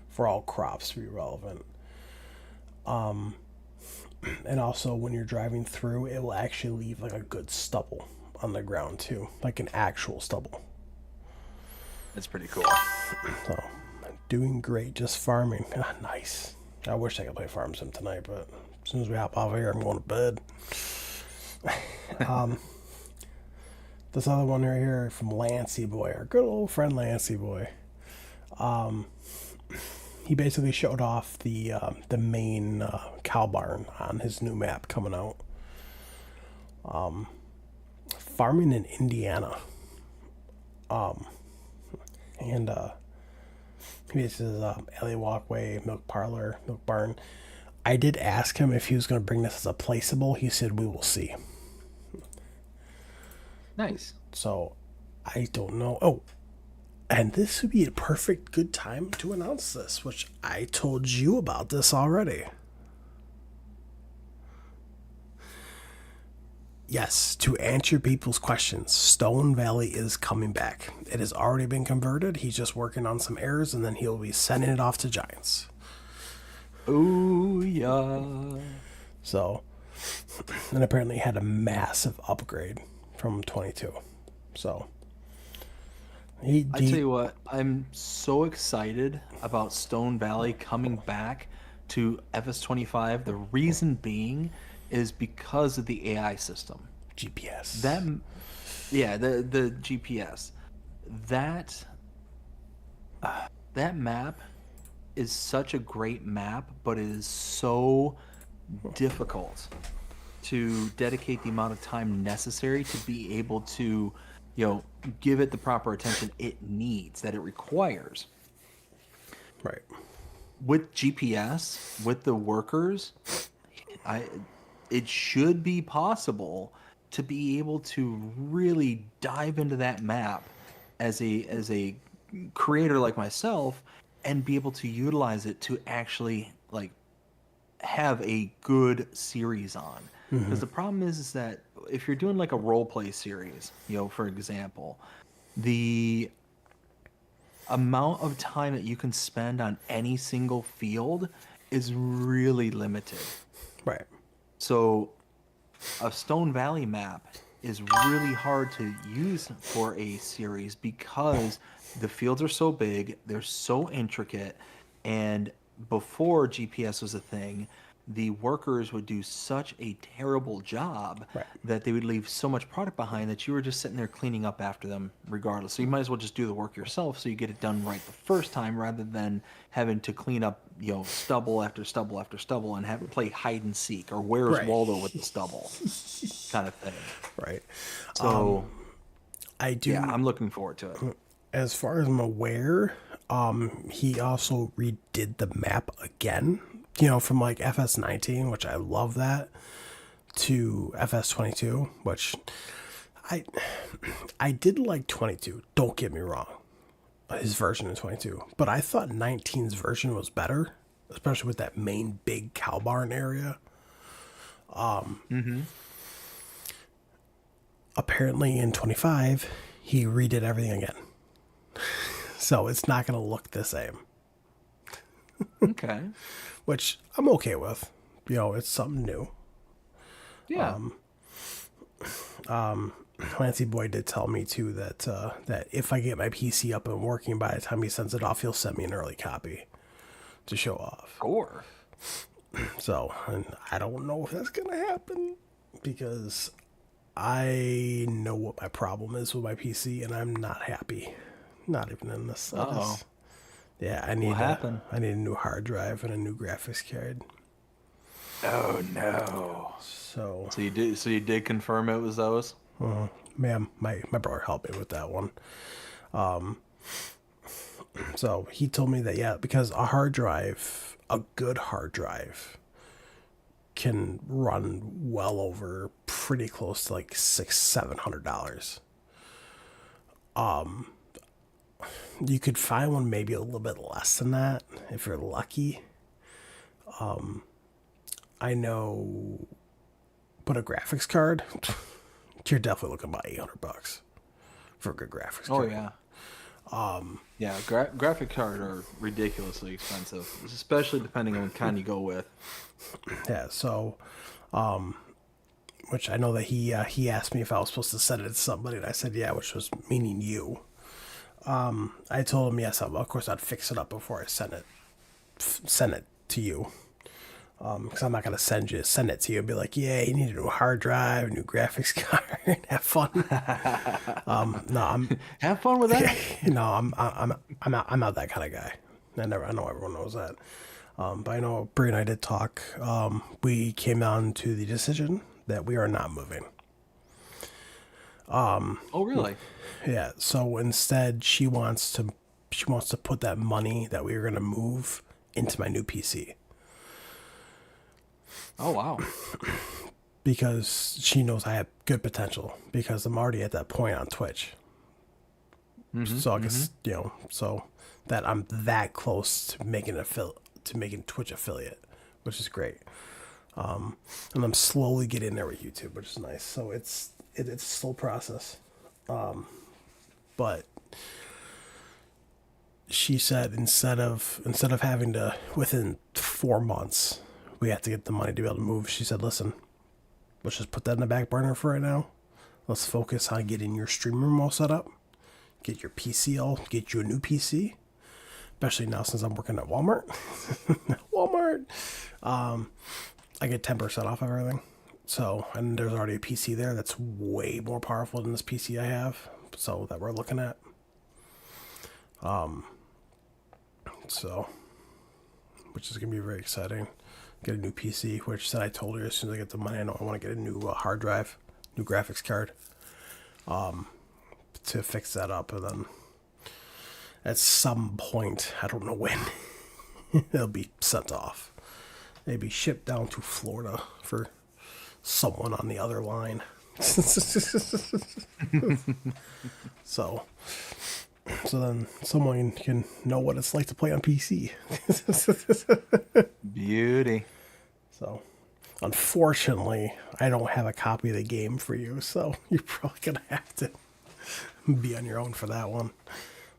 for all crops to be relevant. And also, when you're driving through, it will actually leave like a good stubble on the ground too, like an actual stubble. That's pretty cool. So, doing great, just farming. Ah, nice. I wish I could play Farm Sim tonight, but as soon as we hop off here, I'm going to bed. This other one right here from Lancey Boy, our good old friend Lancey Boy. He basically showed off the main cow barn on his new map coming out. Farming in Indiana. And he says alley walkway, milk parlor, milk barn. I did ask him if he was going to bring this as a placeable. He said we will see. Nice. So I don't know. Oh, and this would be a perfect good time to announce this, which I told you about this already. Yes, to answer people's questions, Stone Valley is coming back. It has already been converted. He's just working on some errors, and then he'll be sending it off to Giants. Oh, yeah. So, and apparently had a massive upgrade from 22. So, I tell you what, I'm so excited about Stone Valley coming back to FS25. The reason being is because of the AI system. GPS. The GPS. That map is such a great map, but it is so difficult to dedicate the amount of time necessary to be able to, give it the proper attention it needs, that it requires. Right. With GPS, with the workers, it should be possible to be able to really dive into that map as a creator like myself and be able to utilize it to actually have a good series on. Because the problem is that if you're doing like a role play series, for example, the amount of time that you can spend on any single field is really limited. Right. So a Stone Valley map is really hard to use for a series because the fields are so big, they're so intricate, and before GPS was a thing, the workers would do such a terrible job that they would leave so much product behind that you were just sitting there cleaning up after them regardless. So you might as well just do the work yourself so you get it done right the first time rather than having to clean up, stubble after stubble after stubble and have to play hide and seek or where's Waldo with the stubble kind of thing. Right. So I do. Yeah, I'm looking forward to it. As far as I'm aware, he also redid the map again, from like FS19, which I love that, to FS22, which I I did like 22. Don't get me wrong, his version of 22, but I thought 19's version was better, especially with that main big cow barn area. Mm-hmm. Apparently in 25, he redid everything again, so it's not going to look the same, Okay. which I'm okay with. It's something new. Yeah. Clancy Boy did tell me too that if I get my PC up and working by the time he sends it off, he'll send me an early copy to show off. Sure. So, and I don't know if that's gonna happen because I know what my problem is with my PC, and I'm not happy. Not even in the slightest. Yeah, What happened? I need a new hard drive and a new graphics card. Oh no. So You did confirm it was those? ma'am, my brother helped me with that one. So he told me that, yeah, because a good hard drive can run well over pretty close to like $600-700. You could find one maybe a little bit less than that if you're lucky. I know, but a graphics card, you're definitely looking about $800 for a good graphics Oh card. yeah. Yeah, graphic cards are ridiculously expensive, especially depending on what kind you go with. Yeah, so, which I know that he asked me if I was supposed to send it to somebody, and I said yeah, which was meaning you. I told him yes, of course I'd fix it up before I send it to you. Because I'm not gonna send it to you and be like, yeah, you need a new hard drive, a new graphics card, have fun. No, Have fun with that. I'm not that kind of guy. I know everyone knows that. But I know Bree and I did talk. We came down to the decision that we are not moving. Oh really? Yeah. So instead, she wants to put that money that we were gonna move into my new PC. Oh wow. Because she knows I have good potential because I'm already at that point on Twitch. So I guess, so that I'm that close to making Twitch affiliate, which is great. And I'm slowly getting there with YouTube, which is nice. So it's a slow process. But she said instead of having to, within 4 months, we have to get the money to be able to move. She said, listen, let's just put that in the back burner for right now. Let's focus on getting your stream room all set up. Get your PC get you a new PC. Especially now since I'm working at Walmart. Walmart. I get 10% off of everything. So, and there's already a PC there that's way more powerful than this PC I have. So, that we're looking at. So, which is going to be very exciting. Get a new PC, which said I told her as soon as I get the money, I know I want to get a new hard drive, new graphics card, to fix that up, and then at some point, I don't know when, it'll be sent off. Maybe shipped down to Florida for someone on the other line. So then someone can know what it's like to play on PC. Beauty. So, unfortunately, I don't have a copy of the game for you, so you're probably gonna have to be on your own for that one.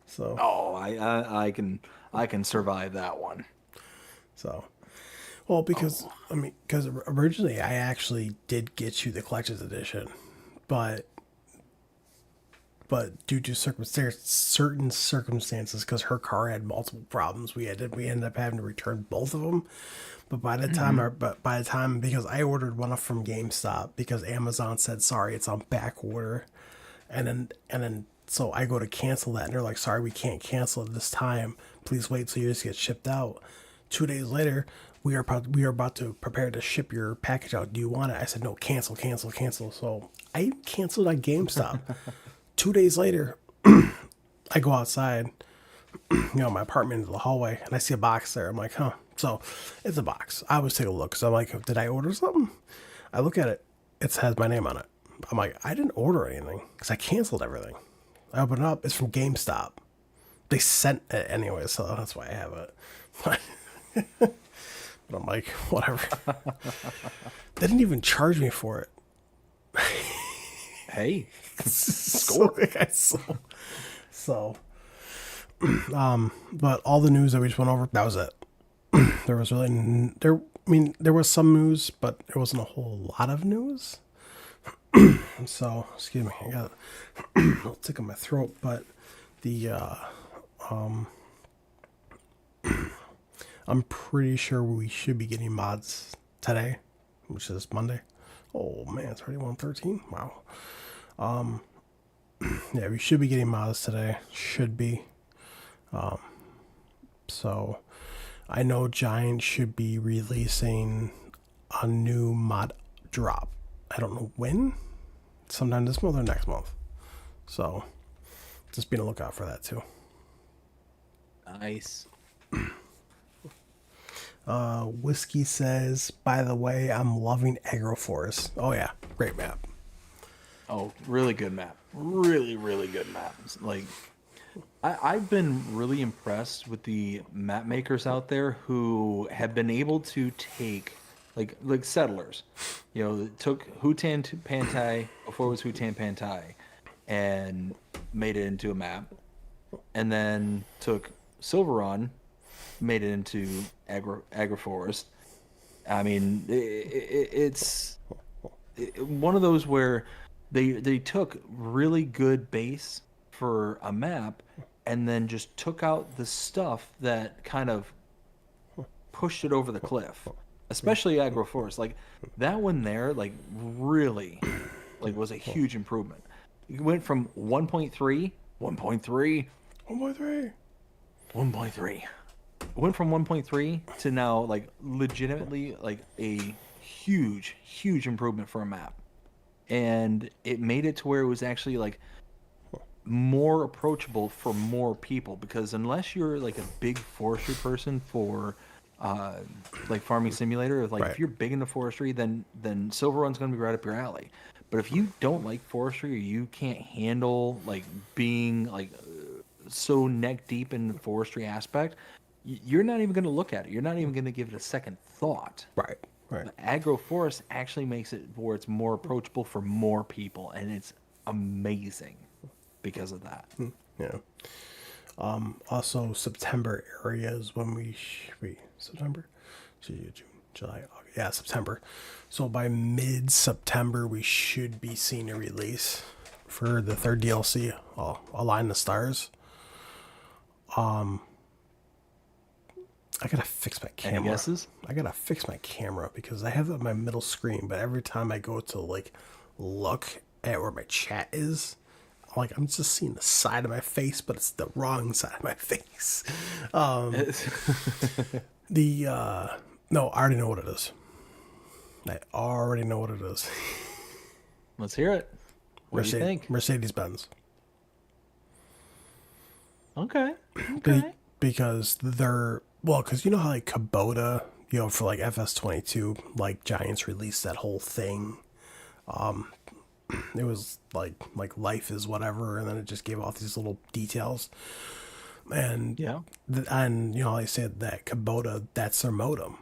So, Oh, I can survive that one. so, well, because originally I actually did get you the collector's edition, but due to certain circumstances, because her car had multiple problems, we ended up having to return both of them. But by the time, because I ordered one up from GameStop because Amazon said sorry, it's on back order, and then so I go to cancel that, and they're like, sorry, we can't cancel it this time. Please wait till yours gets shipped out. 2 days later, we are about to prepare to ship your package out. Do you want it? I said no, cancel. So I canceled on GameStop. 2 days later, I go outside. my apartment into the hallway, and I see a box there. I'm like, huh. So it's a box. I always take a look because I'm like, did I order something? I look at it. It has my name on it. I'm like, I didn't order anything because I canceled everything. I open it up. It's from GameStop. They sent it anyway, so that's why I have it. But I'm like, whatever. They didn't even charge me for it. Hey, So, so, but all the news that we just went over, that was it. There was really there. I mean, there was some news, but there wasn't a whole lot of news. So, excuse me, I got a little tick in my throat, but the I'm pretty sure we should be getting mods today, which is Monday. Oh man, it's already 1:13. Wow. Yeah, we should be getting mods today. Should be. So I know Giant should be releasing a new mod drop. I don't know when. Sometime this month or next month. So just be on the lookout for that too. nice. Whiskey says, by the way, I'm loving Agroforest. Oh yeah, great map. Oh, really good map. Really, really good map. Like, I've been really impressed with the map makers out there who have been able to take, like settlers, took Hutan Pantai before it was Hutan Pantai, and made it into a map, and then took Silveron, made it into Agroforest. I mean, it's one of those where they took really good base for a map and then just took out the stuff that kind of pushed it over the cliff, especially Agroforest. Like that one there, like really, like was a huge improvement. You went from 1.3, 1.3, 1.3. 1.3. Went from 1.3 to now like legitimately like a huge improvement for a map. And it made it to where it was actually like more approachable for more people, because unless you're like a big forestry person for uh like Farming Simulator, like Right. if you're big into forestry, then Silver Run's going to be right up your alley. But if you don't like forestry, or you can't handle like being like so neck deep in the forestry aspect, you're not even going to look at it. You're not even going to give it a second thought. Right. Right. The agroforest actually makes it where it's more approachable for more people, and it's amazing because of that. Yeah. Also, September area is when September, June, July, August. Yeah, September. So by mid-September, we should be seeing a release for the third DLC, Align the Stars. I gotta fix my Any camera. guesses? I gotta fix my camera because I have it on my middle screen, but every time I go to like look at where my chat is, like I'm just seeing the side of my face, but it's the wrong side of my face. The no, I already know what it is. I already know what it is. Let's hear it. What do you think? Mercedes Benz. Okay. Okay. Because because you know how like Kubota, for like FS22, like Giants released that whole thing. It was like life is whatever, and then it just gave off these little details. And Yeah. and they said that Kubota, that's their modem,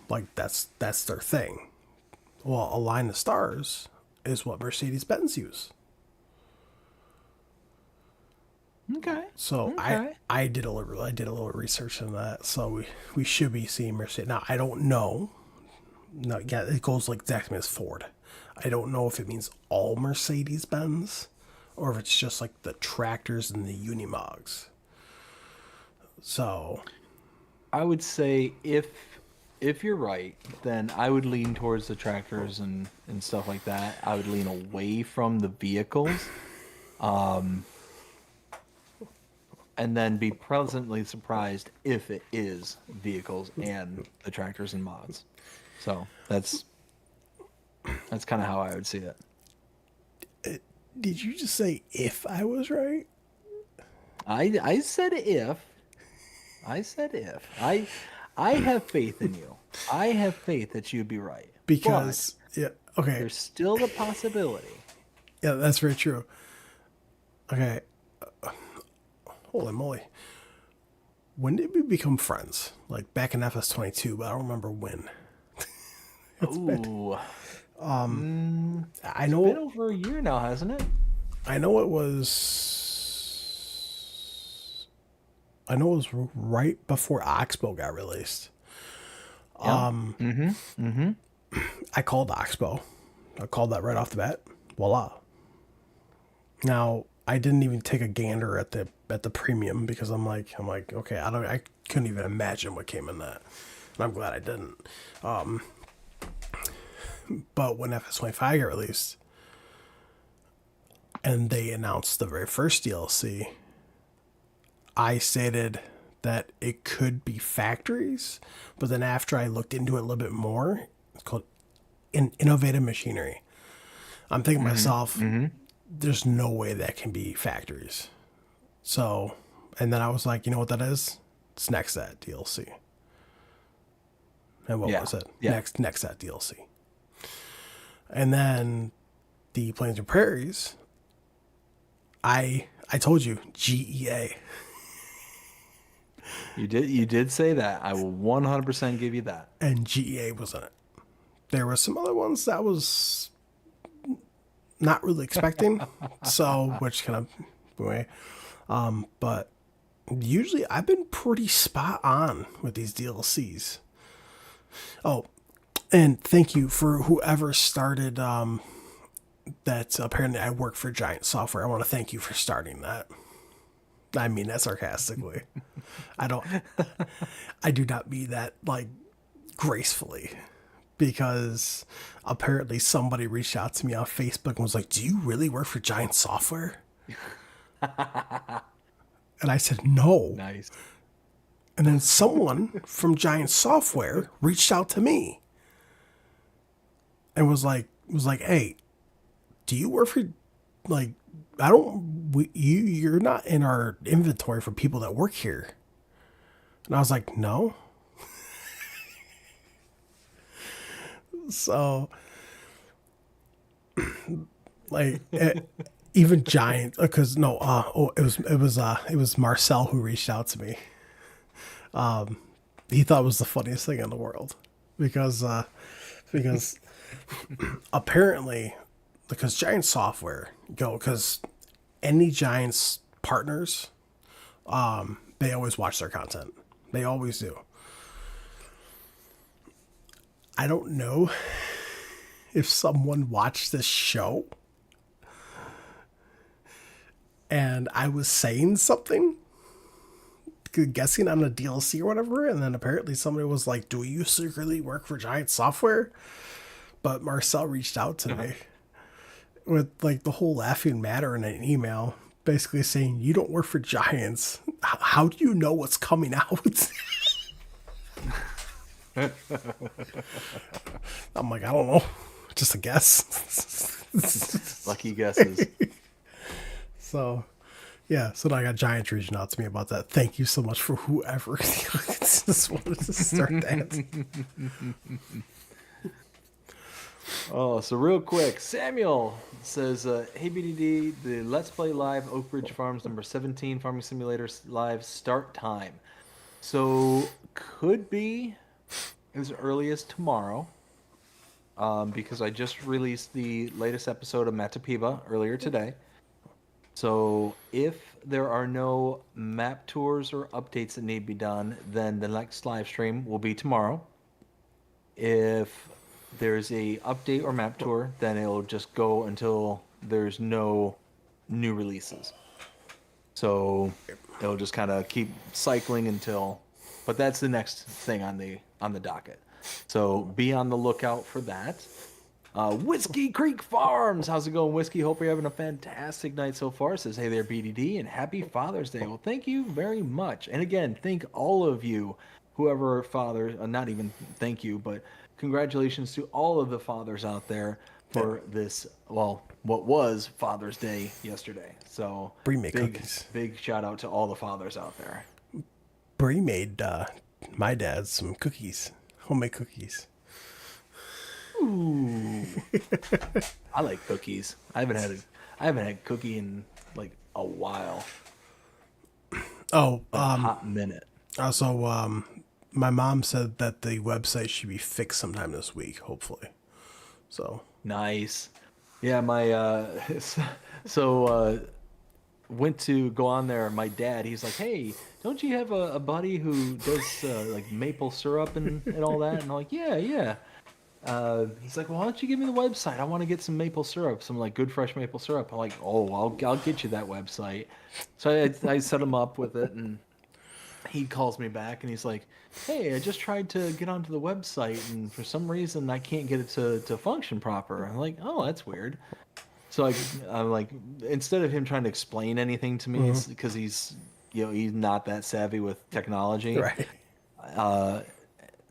like that's their thing. Well, Align the Stars is what Mercedes Benz use. Okay. So Okay. I did a little research on that. So we should be seeing Mercedes. Now I don't know. No, yeah, it goes like exactly as Ford. I don't know if it means all Mercedes Benz or if it's just like the tractors and the Unimogs. So I would say if you're right, then I would lean towards the tractors and stuff like that. I would lean away from the vehicles. And then be pleasantly surprised if it is vehicles and the tractors and mods. So that's kind of how I would see it. did you just say if I was right? I said if. I said if. I have faith in you. I have faith that you'd be right. But Because yeah, okay, there's still the possibility. yeah, that's very true. Okay, holy moly, when did we become friends? Like back in FS22, but I don't remember when. It's been. Ooh. I It's been know. over a year now, hasn't it? I know it was. I know it was right before Oxbow got released. Yeah. Mm-hmm. Mm-hmm. I called Oxbow. I called that right off the bat. Voila. Now I didn't even take a gander at the premium because I'm like okay, I couldn't even imagine what came in that, and I'm glad I didn't. But when FS25 got released and they announced the very first DLC, I stated that it could be factories, but then after I looked into it a little bit more, it's called innovative machinery. I'm thinking to myself, Mm-hmm. there's no way that can be factories. So, and then I was like, you know what that is? It's Nexat DLC. And what Yeah. was it? Yeah. Nexat DLC. And then the Plains and Prairies, I told you, GEA. You did say that. I will 100% give you that. And GEA was in it. There were some other ones that was not really expecting, so which kind of anyway. But usually I've been pretty spot on with these DLCs. Oh, and thank you for whoever started that. Apparently, I work for Giant Software. I want to thank you for starting that. I mean that sarcastically. I don't. I do not mean that like gracefully, because apparently somebody reached out to me on Facebook and was like, "Do you really work for Giant Software?" And I said, "No." Nice. And then someone from Giant Software reached out to me and was like, "Hey, do you work for like I don't you're not in our inventory for people that work here." And I was like, "No." So like even Giant because no it was Marcel who reached out to me. He thought it was the funniest thing in the world because because apparently because Giant Software go because any Giants partners they always watch their content. They always do. I don't know if someone watched this show and I was saying something, guessing on a DLC or whatever, and then apparently somebody was like, "Do you secretly work for Giant Software?" But Marcel reached out to me with like the whole laughing matter in an email, basically saying, "You don't work for Giants. How do you know what's coming out?" I'm like, I don't know, just a guess. Lucky guesses. So, yeah. So now I got Giants reaching out to me about that. Thank you so much for whoever just wanted to start that. Oh, so real quick, Samuel says, "Hey BDD, the Let's Play Live Oak Ridge Farms number 17 Farming Simulator live start time. So could be as early as tomorrow, because I just released the latest episode of Matapiba earlier today. So if there are no map tours or updates that need to be done, then the next live stream will be tomorrow. If there's a update or map tour, then it'll just go until there's no new releases. So it'll just kind of keep cycling until, but that's the next thing on the docket. So be on the lookout for that. Whiskey Creek Farms, how's it going, Whiskey? Hope you're having a fantastic night so far. Says, hey there, BDD, and happy Father's Day. Well, thank you very much. And again, thank all of you, whoever father, not even thank you, but congratulations to all of the fathers out there for this, well, what was Father's Day yesterday. So Brie made big, cookies. big shout out to all the fathers out there. Brie made my dad some cookies, homemade cookies. Ooh, I like cookies. I haven't had cookie in like a while, Oh, like a hot minute. also, my mom said that the website should be fixed sometime this week, hopefully. So, Nice. Yeah, my so went to go on there. My dad, he's like, "Hey, don't you have a buddy who does like maple syrup and all that?" And I'm like, "Yeah, yeah." He's like, "Well, why don't you give me the website? I want to get some maple syrup, some like good fresh maple syrup." I'm like, "Oh, I'll get you that website." So I set him up with it, and he calls me back, and he's like, "Hey, I just tried to get onto the website, and for some reason I can't get it to function proper." I'm like, "Oh, that's weird." So I'm like, instead of him trying to explain anything to me, because he's not that savvy with technology. right. Uh,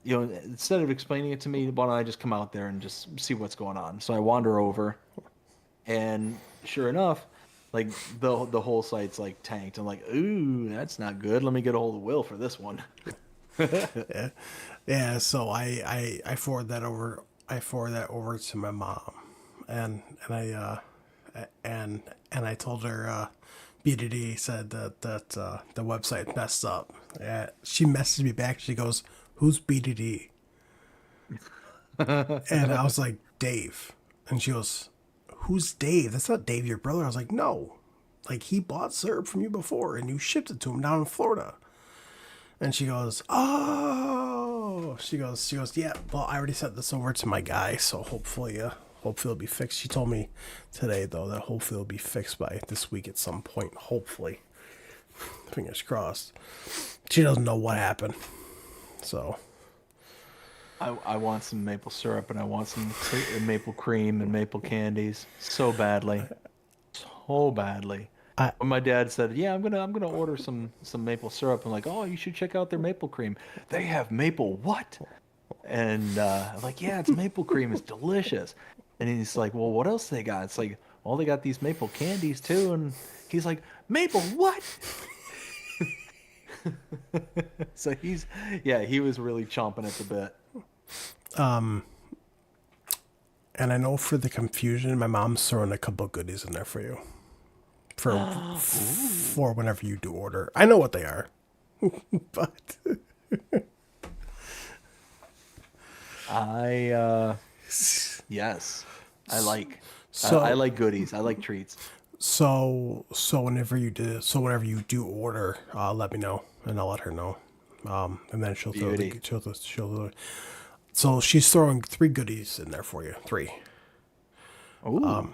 instead of explaining it to me, why don't I just come out there and just see what's going on? So I wander over, and sure enough, like the whole site's like tanked. I'm like, ooh, that's not good. Let me get a hold of Will for this one. Yeah, yeah. So I forward that over. I forward that over to my mom, and I told her BDD said that the website messed up. She messaged me back. She goes, "Who's BDD?" And I was like, "Dave." And she goes, "Who's Dave? That's not Dave, your brother." I was like, "No, like he bought syrup from you before, and you shipped it to him down in Florida." And she goes, "Oh." She goes, "Yeah. Well, I already sent this over to my guy, so hopefully it'll be fixed." She told me today though that hopefully it'll be fixed by this week at some point. Hopefully, fingers crossed. She doesn't know what happened, so I want some maple syrup, and I want some maple cream and maple candies so badly, so badly. I When my dad said, "Yeah, I'm gonna order some maple syrup," I'm like, "Oh, you should check out their maple cream. They have maple what?" And I'm like, "Yeah, it's maple cream. It's delicious." And he's like, "Well, what else they got?" It's like, "Well, they got these maple candies too." And he's like, "Maple what?" So yeah, he was really chomping at the bit. and I know for the confusion, my mom's throwing a couple of goodies in there for you Ooh. for whenever you do order. I know what they are, but I yes, I like I so like goodies. I like treats. whenever you do order, let me know and I'll let her know. And then Beauty. so she's throwing three goodies in there for you. Three. Ooh,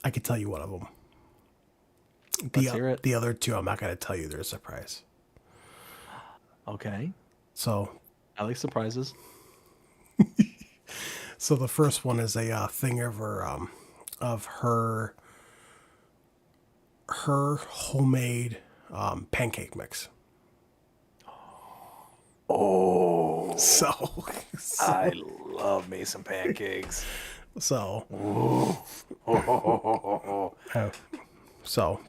I could tell you one of them. let's hear it. The other two, I'm not going to tell you. They're a surprise. Okay, So I like surprises. so the first one is a thing of her homemade pancake mix. Oh, So I so love me some pancakes. so Ooh. uh,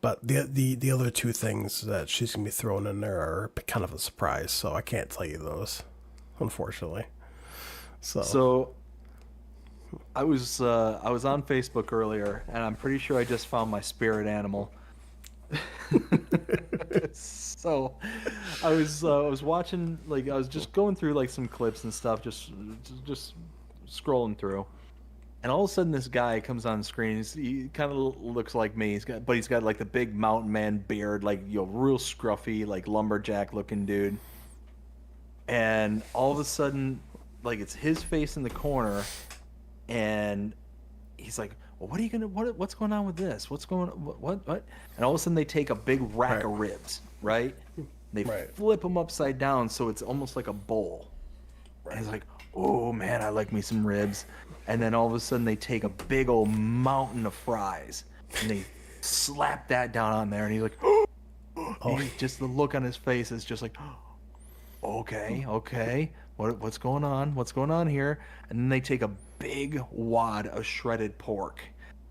but the other two things that she's gonna be throwing in there are kind of a surprise. So I can't tell you those, unfortunately. So So I was on Facebook earlier, and I'm pretty sure I just found my spirit animal. So I was watching, like I was just going through like some clips and stuff, just scrolling through, and all of a sudden this guy comes on screen. He kind of looks like me. He's got like the big mountain man beard, like real scruffy, like lumberjack looking dude. And all of a sudden, like it's his face in the corner, and he's like, "Well, what are you gonna what's going on with this? What's going what?" And all of a sudden they take a big rack right, of ribs, right? They right, flip them upside down so it's almost like a bowl. And right. he's like, "Oh man, I like me some ribs." And then all of a sudden they take a big old mountain of fries and they slap that down on there, and he's like, Oh, just the look on his face is just like, "Okay, okay." What's going on? What's going on here? And then they take a big wad of shredded pork,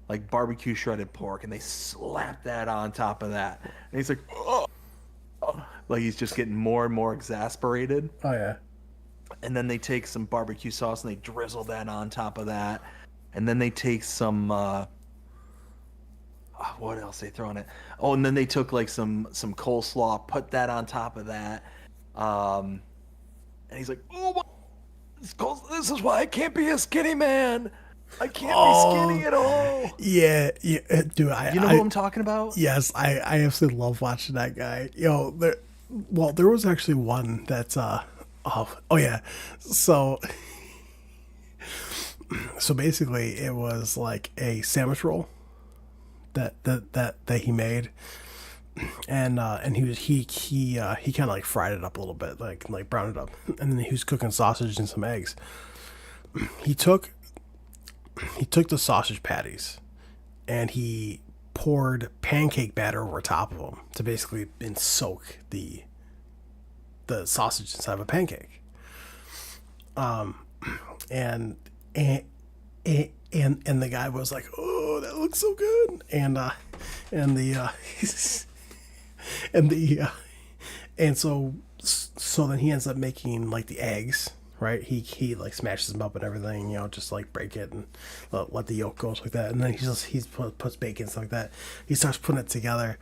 like barbecue shredded pork, and they slap that on top of that. And he's like, oh, like he's just getting more and more exasperated. Oh yeah. And then they take some barbecue sauce and they drizzle that on top of that. And then they take some what else they throw in it? Oh, and then they took like some coleslaw, put that on top of that. Um, and he's like, "Oh my, this is why I can't be a skinny man. I can't be Oh skinny at all." yeah, yeah, dude. You know who I'm talking about? Yes, I absolutely love watching that guy. There was actually one that's oh yeah. So basically it was like a sandwich roll that he made, and he kind of like fried it up a little bit, like browned it up, and then he was cooking sausage and some eggs. He took the sausage patties and he poured pancake batter over top of them to basically soak the sausage inside of a pancake. And and the guy was like, "Oh, that looks so good," and the and the and so then he ends up making like the eggs, right? He like smashes them up and everything, just like break it and let the yolk go like that, and then he puts bacon and stuff like that. He starts putting it together,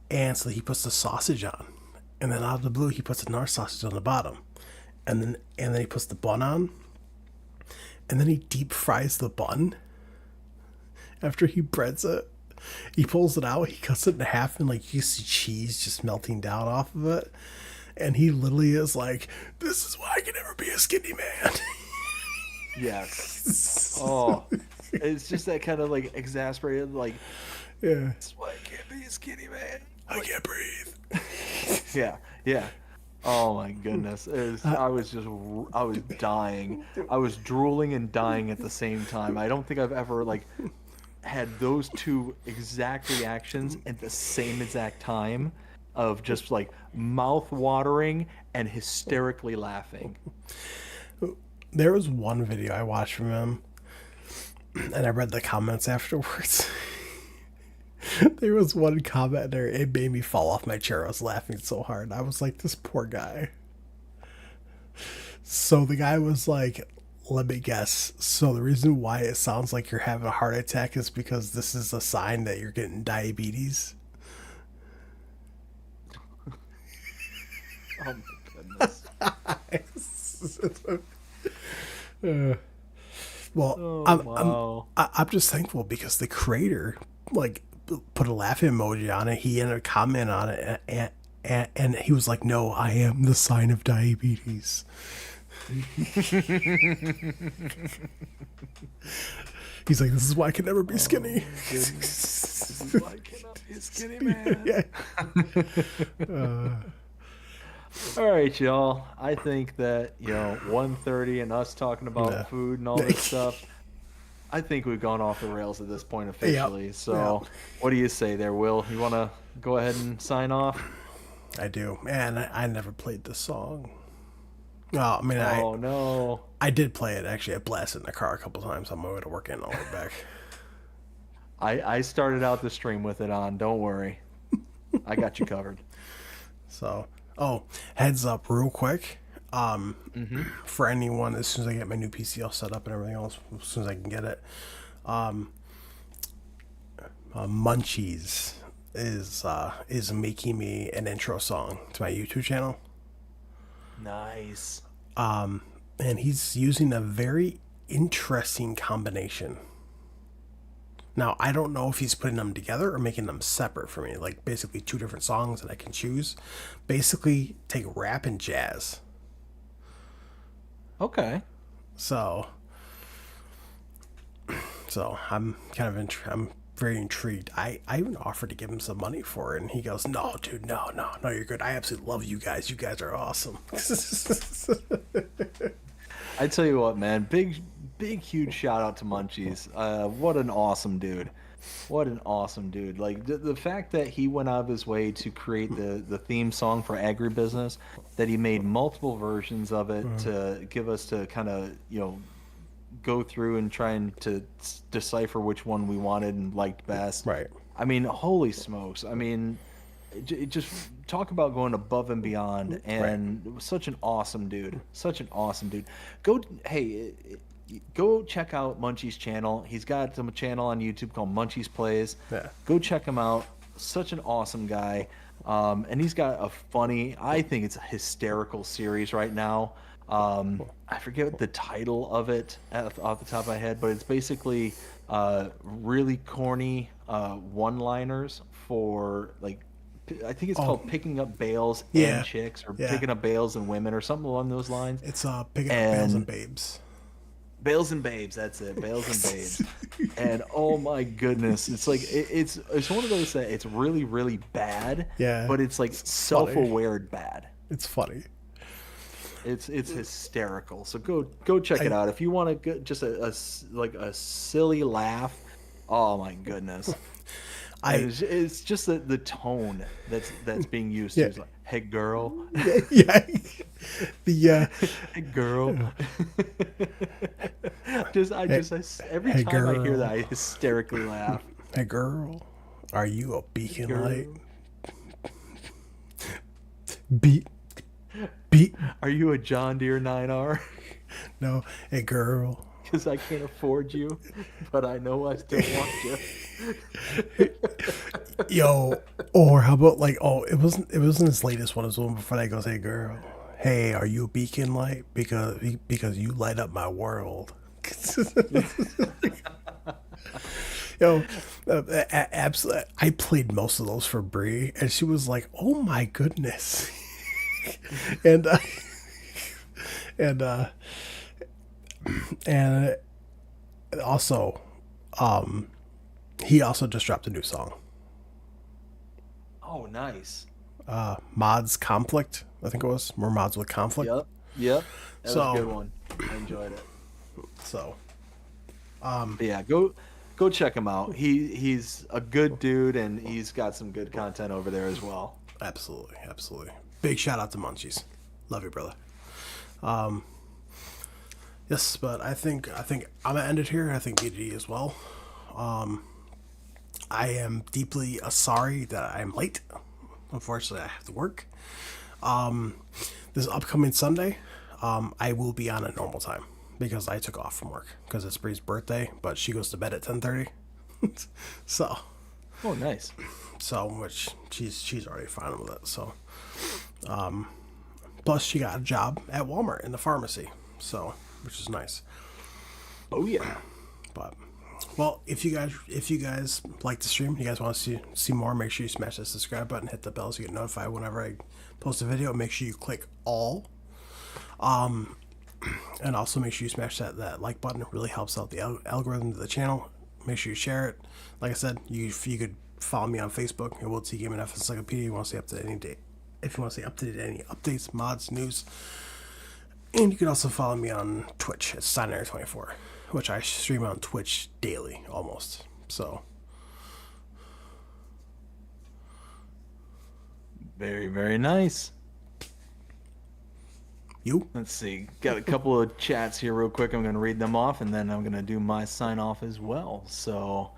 and so he puts the sausage on, and then out of the blue he puts another sausage on the bottom, and then he puts the bun on, and then he deep fries the bun. After he breads it, he pulls it out, he cuts it in half, and like you see cheese just melting down off of it. And he literally is like, "This is why I can never be a skinny man." Yes. Oh, it's just that kind of like exasperated, like, Yeah. "This is why I can't be a skinny man. I can't breathe. Yeah, yeah. Oh my goodness. I was dying. I was drooling and dying at the same time. I don't think I've ever like had those two exact reactions at the same exact time of just like mouth watering and hysterically laughing. There was one video I watched from him, and I read the comments afterwards. There was one comment there, it made me fall off my chair. I was laughing so hard. I was like, this poor guy. So the guy was like, "Let me guess. So the reason why it sounds like you're having a heart attack is because this is a sign that you're getting diabetes." Oh my goodness. Well, Oh wow. I'm just thankful because the creator like put a laughing emoji on it. He ended a comment on it, and he was like, "No, I am the sign of diabetes." He's like, "This is why I can never be skinny." This is why I cannot be a skinny man. Yeah. All right, y'all. I think that, 1:30 and us talking about Yeah. food and all this stuff, I think we've gone off the rails at this point officially. So, what do you say there, Will? You want to go ahead and sign off? I do. Man, I never played this song. Oh, I mean, Oh, no. I did play it actually. I blasted in the car a couple times on my way to work and all the way back. I started out the stream with it on. Don't worry. I got you covered. So, heads up, real quick. For anyone, as soon as I get my new PC all set up and everything else, as soon as I can get it, Munchies is making me an intro song to my YouTube channel. Nice. And he's using a very interesting combination. Now, I don't know if he's putting them together or making them separate for me, like basically two different songs that I can choose. Basically, take rap and jazz. Okay. So I'm kind of I'm very intrigued. I even offered to give him some money for it, and he goes, "No, dude, no, you're good. I absolutely love you guys. You guys are awesome." I tell you what, man, big, huge shout out to Munchies. What an awesome dude. What an awesome dude. Like the fact that he went out of his way to create the theme song for Agribusiness, that he made multiple versions of it to give us to kind of, go through and trying to decipher which one we wanted and liked best. Right. I mean, holy smokes. I mean, just talk about going above and beyond, Right. and it was such an awesome dude. Such an awesome dude. Go, hey, go check out Munchie's channel. He's got a channel on YouTube called Munchie's Plays. Yeah. Go check him out. Such an awesome guy. And he's got a funny, I think it's a hysterical series right now. I forget what the title of it off the top of my head, but it's basically really corny one-liners for like I think it's called picking up bales Yeah. and chicks, or Yeah. picking up bales and women, or something along those lines. It's picking up bales and And babes. Bales and Babes, that's it. Bales and Babes. And oh my goodness, it's like it's one of those that it's really really bad, Yeah. but it's like It's funny. self-aware bad. It's funny. It's hysterical. So go check it out if you want to just like a silly laugh. Oh my goodness. And it's just the tone that's being used. Yeah. It's like, hey girl, Yeah. The hey girl. Every hey, time I hear girl. that, I hysterically laugh. Hey girl, are you a beacon Girl. light? Beat, beat. Are you a John Deere 9R? No, hey girl. Because I can't afford you, but I know I still want you. Yo, or how about like, it wasn't his latest one. It was the one before that. He goes, hey girl, hey, are you a beacon light? Because you light up my world. Yo, absolutely. I played most of those for Bree, and she was like, "Oh my goodness," and and and also, he also just dropped a new song, Oh, nice. Mods Conflict. I think it was more mods with conflict. Yep. That was So- a good one. I enjoyed it. So, But yeah, go check him out. He's a good dude, and he's got some good content over there as well. absolutely. Big shout out to Munchies. Love you, brother. Yes, but I think I'm gonna end it here. I think BDD as well. I am deeply sorry that I'm late. Unfortunately, I have to work. This upcoming Sunday, I will be on at normal time because I took off from work because it's Bree's birthday, but she goes to bed at 10:30. so, Oh, nice. which she's already fine with it. So, plus she got a job at Walmart in the pharmacy, so which is nice. Oh yeah. But well, if you guys like the stream, you guys want to see more, make sure you smash that subscribe button, hit the bell so you get notified whenever I post a video. Make sure you click all, and also make sure you smash that like button. It really helps out the algorithm of the channel. Make sure you share it. Like I said, you could follow me on Facebook at World T Game and F Encyclopedia. You want to stay up to any date. If you want to stay up to date any updates, mods, news. And you can also follow me on Twitch at Steiner24, which I stream on Twitch daily, almost. So, Very, very nice. you? Let's see. Got a couple of chats here real quick. I'm going to read them off, and then I'm going to do my sign off as well. So,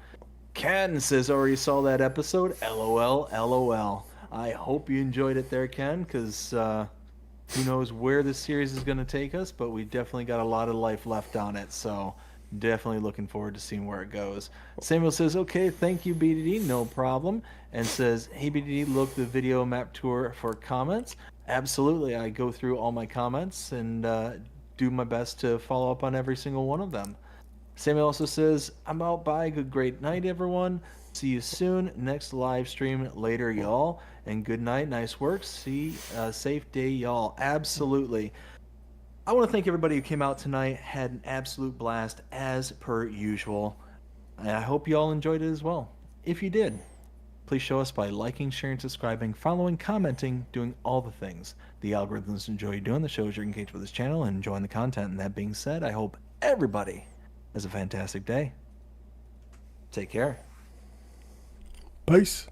Ken says, already saw that episode. LOL, LOL. I hope you enjoyed it there, Ken, because who knows where this series is going to take us, but we definitely got a lot of life left on it. So, definitely looking forward to seeing where it goes. Samuel says, okay, thank you, BDD, no problem. And says, hey, BDD, look the video map tour for comments. Absolutely. I go through all my comments and do my best to follow up on every single one of them. Samuel also says, I'm out. Bye. Good, great night, everyone. See you soon. Next live stream later, y'all. And good night. Nice work. See, safe day, y'all. Absolutely. I want to thank everybody who came out tonight. Had an absolute blast as per usual. And I hope you all enjoyed it as well. If you did, please show us by liking, sharing, subscribing, following, commenting, doing all the things. The algorithms enjoy you doing. The shows you're engaged with this channel and enjoying the content. And that being said, I hope everybody has a fantastic day. Take care. Peace.